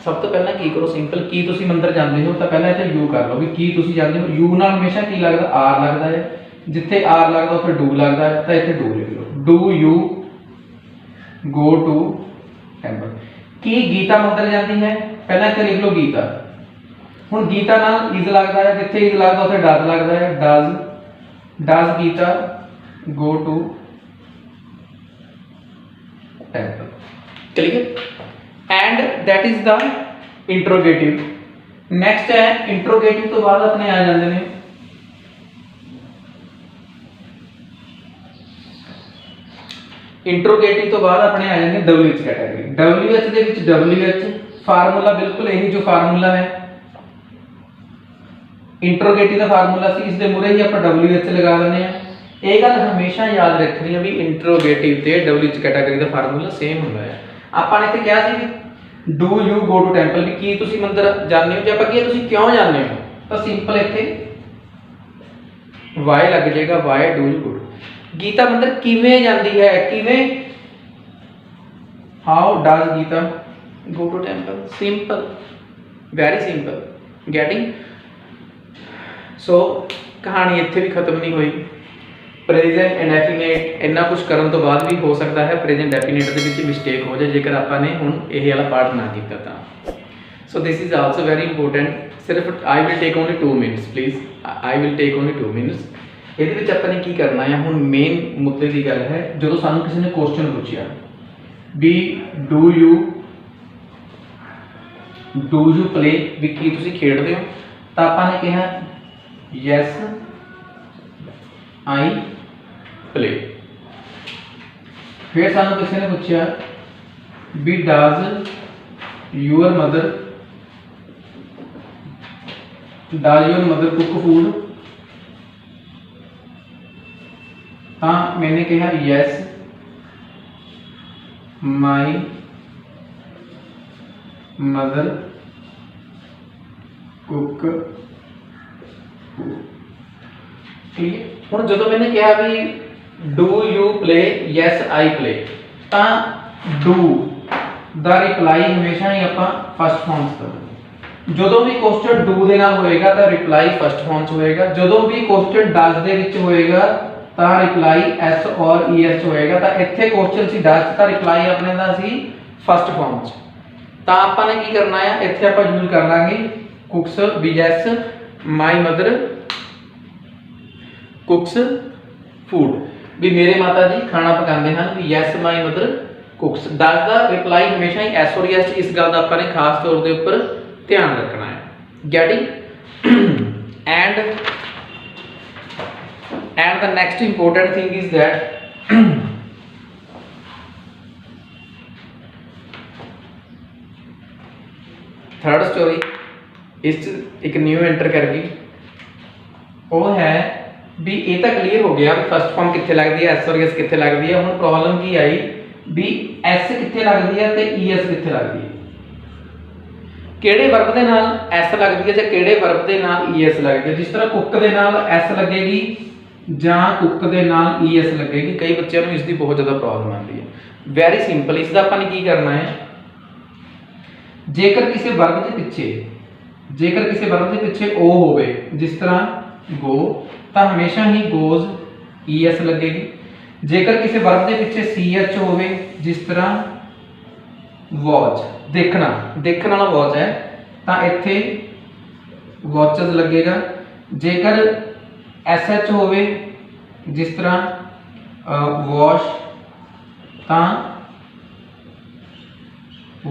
ਸਭ ਤੋਂ ਪਹਿਲਾਂ ਕੀ ਕਰੋ, ਸਿੰਪਲ, ਕੀ ਤੁਸੀਂ ਮੰਦਰ ਜਾਂਦੇ ਹੋ ਤਾਂ ਪਹਿਲਾਂ ਇੱਥੇ ਯੂ ਕਰ ਲਓ ਵੀ ਕੀ ਤੁਸੀਂ ਜਾਂਦੇ ਹੋ। ਯੂ ਨਾਲ ਹਮੇਸ਼ਾ ਕੀ ਲੱਗਦਾ, ਆਰ ਲੱਗਦਾ ਹੈ, ਜਿੱਥੇ ਆਰ ਲੱਗਦਾ ਉੱਥੇ ਡੂ ਲੱਗਦਾ ਹੈ, ਤਾਂ ਇੱਥੇ ਡੂ ਲਿਖ ਲਓ, do you go to temple. ਕੀ ਗੀਤਾ ਮੰਦਰ ਜਾਂਦੀ ਹੈ, ਪਹਿਲਾਂ ਇੱਥੇ ਲਿਖ ਲਓ ਗੀਤਾ। ਹੁਣ ਗੀਤਾ ਨਾਲ ਇਜ਼ ਲੱਗਦਾ ਹੈ, ਜਿੱਥੇ ਇਜ਼ ਲੱਗਦਾ ਉੱਥੇ ਡਜ਼ ਲੱਗਦਾ ਹੈ, does Geeta go to temple. Clear? And that is the interrogative. Next है इंट्रोगेटिव तो बाद अपने आ जाते हैं इंट्रोगेटिव तो बाद अपने आ जाते हैं WH कैटेगरी। WH ਦੇ ਵਿੱਚ WH ਫਾਰਮੂਲਾ ਬਿਲਕੁਲ ਇਹੀ ਜੋ ਫਾਰਮੂਲਾ ਹੈ इंट्रोगेटिव ਦਾ ਫਾਰਮੂਲਾ ਸੀ, ਇਸ ਦੇ ਮੂਰੇ ਹੀ ਆਪਾਂ WH ਲਗਾ ਦਿੰਦੇ ਆ। ਇਹ ਗੱਲ ਹਮੇਸ਼ਾ ਯਾਦ ਰੱਖਣੀ ਹੈ ਵੀ ਇੰਟਰੋਗੇਟਿਵ ਤੇ WH ਕੈਟਾਗਰੀ ਦਾ ਫਾਰਮੂਲਾ ਸੇਮ ਹੁੰਦਾ ਹੈ। ਆਪਾਂ ਨੇ ਇੱਥੇ ਕਿਹਾ ਸੀ ਵੀ do you go to temple, ਵੀ ਕੀ ਤੁਸੀਂ ਮੰਦਰ ਜਾਂਦੇ ਹੋ, ਜੇ ਆਪਾਂ ਕੀ ਤੁਸੀਂ ਕਿਉਂ ਜਾਂਦੇ ਹੋ ਤਾਂ ਸਿੰਪਲ ਇੱਥੇ ਵਾਈ ਲੱਗ ਜਾਏਗਾ, why do you go. Geeta ਮੰਦਰ ਕਿਵੇਂ ਜਾਂਦੀ ਹੈ, ਕਿਵੇਂ, how does Geeta go to temple. Simple, very simple, getting. So ਕਹਾਣੀ ਇੱਥੇ ਵੀ ਖਤਮ ਨਹੀਂ ਹੋਈ। ਪ੍ਰੈਜ਼ੈਂਟ ਇੰਡੈਫੀਨਿਟ ਇੰਨਾ ਕੁਝ ਕਰਨ ਤੋਂ ਬਾਅਦ ਵੀ ਹੋ ਸਕਦਾ ਹੈ ਪ੍ਰੈਜ਼ੈਂਟ ਡੈਫੀਨਿਟ ਦੇ ਵਿੱਚ ਮਿਸਟੇਕ ਹੋ ਜਾਏ ਜੇਕਰ ਆਪਾਂ ਨੇ ਹੁਣ ਇਹ ਵਾਲਾ ਪਾਰਟ ਨਾ ਕੀਤਾ ਤਾਂ। So this is also very important. ਸਿਰਫ I will take only 2 minutes please, I will take only 2 minutes. ਇਹਦੇ ਵਿੱਚ ਆਪਾਂ ਨੇ ਕੀ ਕਰਨਾ ਹੈ, ਹੁਣ ਮੇਨ ਮੁੱਦੇ ਦੀ ਗੱਲ ਹੈ। ਜਦੋਂ ਸਾਨੂੰ ਕਿਸੇ ਨੇ ਕੁਐਸਚਨ ਪੁੱਛਿਆ ਵੀ ਡੂ ਯੂ ਪਲੇ, ਵੀ ਕੀ ਤੁਸੀਂ ਖੇਡਦੇ ਹੋ, ਤਾਂ ਆਪਾਂ ਨੇ ਕਿਹਾ ਯੈਸ ਆਈ प्ले। फिर सानू किसी ने पूछा भी does your mother cook food, हाँ मैंने कहा yes my mother cook food. ਹੁਣ ਜਦੋਂ मैंने कहा भी do you play yes I play, तो डू ਦਾ ਰਿਪਲਾਈ ਹਮੇਸ਼ਾ ਹੀ ਆਪਾਂ ਫਸਟ ਫਾਰਮ 'ਚ ਕਰਾਂਗੇ। ਜਦੋਂ ਵੀ ਕੁਐਸਚਨ ਡੂ ਦੇ ਨਾਲ ਹੋਏਗਾ ਤਾਂ ਰਿਪਲਾਈ ਫਸਟ ਫਾਰਮ 'ਚ ਹੋਏਗਾ, ਜਦੋਂ ਵੀ ਕੁਐਸਚਨ ਡਜ਼ ਦੇ ਵਿੱਚ ਹੋਏਗਾ ਤਾਂ ਰਿਪਲਾਈ ਐਸ ਔਰ ਈਐਸ ਹੋਏਗਾ। ਤਾਂ ਇੱਥੇ ਕੁਐਸਚਨ ਸੀ ਡਜ਼ ਤਾਂ ਰਿਪਲਾਈ ਆਪਣੇ ਦਾ ਸੀ ਫਸਟ ਫਾਰਮ 'ਚ। ਤਾਂ ਆਪਾਂ ਨੇ ਕੀ ਕਰਨਾ ਹੈ, ਇੱਥੇ ਆਪਾਂ ਯੂਜ਼ ਕਰ ਲਾਂਗੇ ਕੁਕਸ ਵੀ yes my mother cooks food, ਵੀ ਮੇਰੇ ਮਾਤਾ ਜੀ ਖਾਣਾ ਪਕਾਉਂਦੇ ਹਨ, ਵੀ yes my mother cooks. Does ਦਾ ਰਿਪਲਾਈ ਹਮੇਸ਼ਾ ਹੀ ਐਸ ਔਰ ਯੈਸ। ਇਸ ਗੱਲ ਦਾ ਆਪਾਂ ਨੇ ਖਾਸ ਤੌਰ ਦੇ ਉੱਪਰ ਧਿਆਨ ਰੱਖਣਾ ਹੈ। Getting and the next important thing is that third story इस एक न्यू एंटर कर गई, वो है भी ये तो क्लीयर हो गया फर्स्ट फॉर्म कितने लगती है, एस और एस कितने लगती है। हुण प्रॉब्लम की आई भी एस कितने लगती है ते ई एस कितने लगती है, किहड़े वर्ब दे नाल एस लगती है ते किहड़े वर्ब दे नाल ई एस लगती है। जिस तरह कुक दे नाल एस लगेगी जां कुक दे नाल ई एस लगेगी। कई बच्चों को इसकी बहुत ज़्यादा प्रॉब्लम आती है। वेरी सिंपल, इसका अपन की करना है, जेकर किसी वर्ब के पिछे ओ होवे जिस तरह गो तो हमेशा ही गोज ई एस लगेगी। जेकर किसी वर्ब के पिछे सी एच होवे जिस तरह वॉच, देखना देखने वाला वॉच है तो इत्थे वॉचेस लगेगा। जेकर एस एच होवे जिस तरह वॉश तो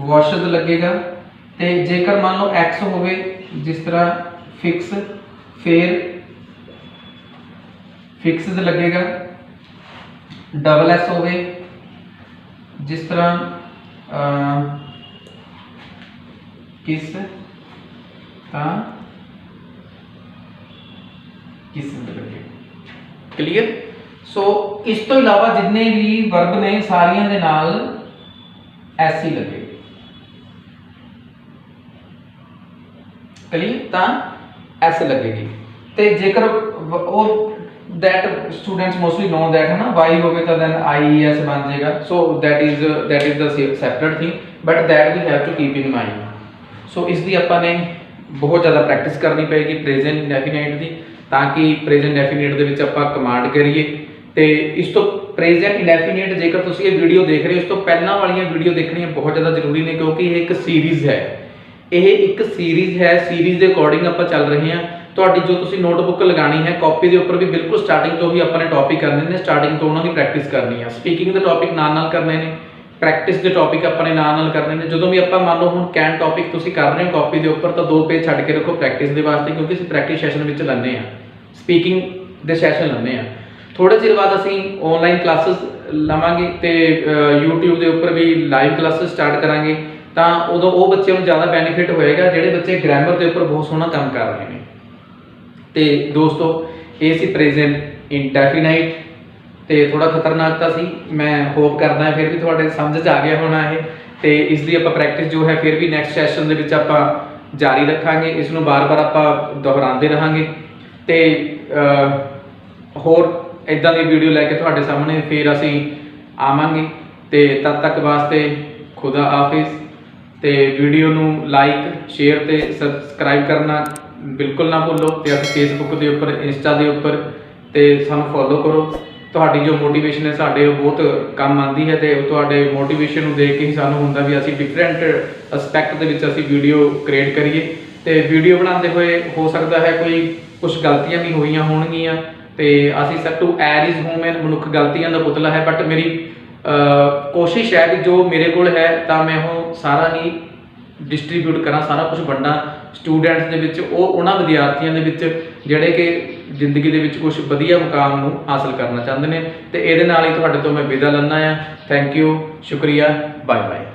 वॉशेस लगेगा। ते जेकर मान लो एक्स होवे जिस तरह फिक्स, फिर फिक्सेस लगेगा। डबल एस होवे जिस तरह किस किस लगेगा। क्लियर। सो इस तो इलावा जितने भी वर्ब ने सारियां दे नाल एस ही लगेगा। क्लियर, तो एस लगेगी। तो जेकर वो that students mostly know that है ना y होवे तो then IES बन जाएगा, so that is the separate thing, but that we have to keep in mind। so ਇਸ ਦੀ ਆਪਾਂ ਨੇ ਬਹੁਤ ਜ਼ਿਆਦਾ ਪ੍ਰੈਕਟਿਸ ਕਰਨੀ ਪਏਗੀ ਪ੍ਰੈਜ਼ੈਂਟ ਇੰਡੈਫੀਨਾਈਟ ਦੀ, ਤਾਂ ਕਿ ਪ੍ਰੈਜ਼ੈਂਟ ਇੰਡੈਫੀਨਾਈਟ ਦੇ ਵਿੱਚ ਆਪਾਂ ਕਮਾਂਡ ਕਰੀਏ। ਤੇ ਇਸ ਤੋਂ ਪ੍ਰੈਜ਼ੈਂਟ ਇੰਡੈਫੀਨਾਈਟ ਜੇਕਰ ਤੁਸੀਂ ਇਹ ਵੀਡੀਓ ਦੇਖ ਰਹੇ ਹੋ, ਇਸ ਤੋਂ ਪਹਿਲਾਂ ਵਾਲੀਆਂ ਵੀਡੀਓ ਦੇਖਣੀਆਂ ਬਹੁਤ ਜ਼ਿਆਦਾ ਜ਼ਰੂਰੀ ਨੇ, ਕਿਉਂਕਿ ਇਹ ਇੱਕ ਸੀਰੀਜ਼ ਹੈ, ਇਹ ਇੱਕ ਸੀਰੀਜ਼ ਹੈ, ਸੀਰੀਜ਼ ਦੇ ਅਕੋਰਡਿੰਗ ਆਪਾਂ ਚੱਲ ਰਹੇ ਹਾਂ। ਤੁਹਾਡੀ ਜੋ ਤੁਸੀਂ ਨੋਟਬੁੱਕ ਲਗਾਣੀ ਹੈ, ਕਾਪੀ ਦੇ ਉੱਪਰ ਵੀ ਬਿਲਕੁਲ ਸਟਾਰਟਿੰਗ ਤੋਂ ਹੀ ਆਪਾਂ ਨੇ ਟੌਪਿਕ ਕਰਨੇ ਨੇ, ਸਟਾਰਟਿੰਗ ਤੋਂ ਉਹਨਾਂ ਦੀ ਪ੍ਰੈਕਟਿਸ ਕਰਨੀ ਆ। ਸਪੀਕਿੰਗ ਦੇ ਟੌਪਿਕ ਨਾਲ ਕਰਨੇ ਨੇ, ਪ੍ਰੈਕਟਿਸ ਦੇ ਟੌਪਿਕ ਆਪਾਂ ਨੇ ਨਾਲ ਕਰਨੇ ਨੇ। ਜਦੋਂ ਵੀ ਆਪਾਂ ਮੰਨ ਲਓ ਹੁਣ ਕੈਨ ਟੌਪਿਕ ਤੁਸੀਂ ਕਰ ਰਹੇ ਹੋ ਕਾਪੀ ਦੇ ਉੱਪਰ, ਤਾਂ 2 ਪੇਜ ਛੱਡ ਕੇ ਰੱਖੋ ਪ੍ਰੈਕਟਿਸ ਦੇ ਵਾਸਤੇ, ਕਿਉਂਕਿ ਅਸੀਂ ਪ੍ਰੈਕਟਿਸ ਸੈਸ਼ਨ ਵਿੱਚ ਲੈਂਦੇ ਆ, ਸਪੀਕਿੰਗ ਦੇ ਸੈਸ਼ਨ ਲੈਂਦੇ ਆ। ਥੋੜੇ ਚਿਰ ਬਾਅਦ ਅਸੀਂ ਆਨਲਾਈਨ ਕਲਾਸਿਸ ਲਵਾਂਗੇ ਤੇ YouTube ਦੇ ਉੱਪਰ ਵੀ ਲਾਈਵ ਕਲਾਸਿਸ ਸਟਾਰਟ ਕਰਾਂਗੇ, ਤਾਂ ਉਦੋਂ ਉਹ ਬੱਚਿਆਂ ਨੂੰ ਜ਼ਿਆਦਾ ਬੈਨੀਫਿਟ ਹੋਏਗਾ ਜਿਹੜੇ ਬੱਚੇ ਗ੍ਰਾਮਰ ਦੇ ਉੱਪਰ ਬਹੁਤ ਸੋਹਣਾ ਕੰਮ ਕਰ ਰਹੇ ਨੇ। ਤੇ ਦੋਸਤੋ ਇਹ ਸੀ ਪ੍ਰੈਜ਼ੈਂਟ ਇੰਡੈਫੀਨਾਈਟ, ਤੇ ਥੋੜਾ ਖਤਰਨਾਕ ਤਾਂ ਸੀ, ਮੈਂ ਹੋਪ ਕਰਦਾ ਫਿਰ ਵੀ ਤੁਹਾਡੇ ਸਮਝ 'ਚ ਆ ਗਿਆ ਹੋਣਾ ਇਹ। ਤੇ ਇਸ ਦੀ ਆਪਾਂ ਪ੍ਰੈਕਟਿਸ ਜੋ ਹੈ ਫਿਰ ਵੀ ਨੈਕਸਟ ਸੈਸ਼ਨ ਦੇ ਵਿੱਚ ਆਪਾਂ ਜਾਰੀ ਰੱਖਾਂਗੇ, ਇਸ ਨੂੰ ਬਾਰ-ਬਾਰ ਆਪਾਂ ਦੁਹਰਾਉਂਦੇ ਰਹਾਂਗੇ। ਤੇ ਹੋਰ ਇੱਦਾਂ ਦੀ ਵੀਡੀਓ ਲੈ ਕੇ ਤੁਹਾਡੇ ਸਾਹਮਣੇ ਫਿਰ ਅਸੀਂ ਆਵਾਂਗੇ। ਤੇ ਤਦ ਤੱਕ ਵਾਸਤੇ ਖੁਦਾ ਹਾਫਿਜ਼। ਤੇ ਵੀਡੀਓ ਨੂੰ ਲਾਈਕ ਸ਼ੇਅਰ ਤੇ ਸਬਸਕ੍ਰਾਈਬ ਕਰਨਾ ਬਿਲਕੁਲ ਨਾ ਭੁੱਲੋ, ਤੇ ਅਸੀਂ ਫੇਸਬੁੱਕ ਦੇ ਉੱਪਰ ਇੰਸਟਾ ਦੇ ਉੱਪਰ ਤੇ ਸਾਨੂੰ ਫੋਲੋ ਕਰੋ। ਤੁਹਾਡੀ ਜੋ ਮੋਟੀਵੇਸ਼ਨ ਹੈ ਸਾਡੇ ਉਹ ਬਹੁਤ ਕੰਮ ਆਉਂਦੀ ਹੈ, ਤੇ ਤੁਹਾਡੇ ਮੋਟੀਵੇਸ਼ਨ ਨੂੰ ਦੇਖ ਕੇ ਹੀ ਸਾਨੂੰ ਹੁੰਦਾ ਵੀ ਅਸੀਂ ਡਿਫਰੈਂਟ ਐਸਪੈਕਟ ਦੇ ਵਿੱਚ ਅਸੀਂ ਵੀਡੀਓ ਕ੍ਰੀਏਟ ਕਰੀਏ। ਤੇ ਵੀਡੀਓ ਬਣਾਉਂਦੇ ਹੋਏ ਹੋ ਸਕਦਾ ਹੈ ਕੋਈ ਕੁਝ ਗਲਤੀਆਂ ਵੀ ਹੋਈਆਂ ਹੋਣਗੀਆਂ, ਤੇ ਅਸੀਂ ਸਭ ਟੂ ਐਰ ਇਜ਼ ਹਿਊਮਨ, ਮਨੁੱਖ ਗਲਤੀਆਂ ਦਾ ਪੁਤਲਾ ਹੈ, ਬਟ ਮੇਰੀ ਕੋਸ਼ਿਸ਼ ਹੈ ਕਿ ਜੋ ਮੇਰੇ ਕੋਲ ਹੈ ਤਾਂ ਮੈਂ ਉਹ ਸਾਰਾ ਹੀ ਡਿਸਟ੍ਰੀਬਿਊਟ ਕਰਾਂ, ਸਾਰਾ ਕੁਝ ਵੰਡਾਂ ਸਟੂਡੈਂਟਸ ਦੇ ਵਿੱਚ, ਉਹ ਉਹਨਾਂ ਵਿਦਿਆਰਥੀਆਂ ਦੇ ਵਿੱਚ ਜਿਹੜੇ ਕਿ ਜ਼ਿੰਦਗੀ ਦੇ ਵਿੱਚ ਕੁਝ ਵਧੀਆ ਮੁਕਾਮ ਨੂੰ ਹਾਸਲ ਕਰਨਾ ਚਾਹੁੰਦੇ ਨੇ। ਤੇ ਇਹਦੇ ਨਾਲ ਹੀ ਤੁਹਾਡੇ ਤੋਂ ਮੈਂ ਵਿਦਾ ਲੈਂਦਾ ਹਾਂ। ਥੈਂਕ ਯੂ, ਸ਼ੁਕਰੀਆ, ਬਾਏ ਬਾਏ।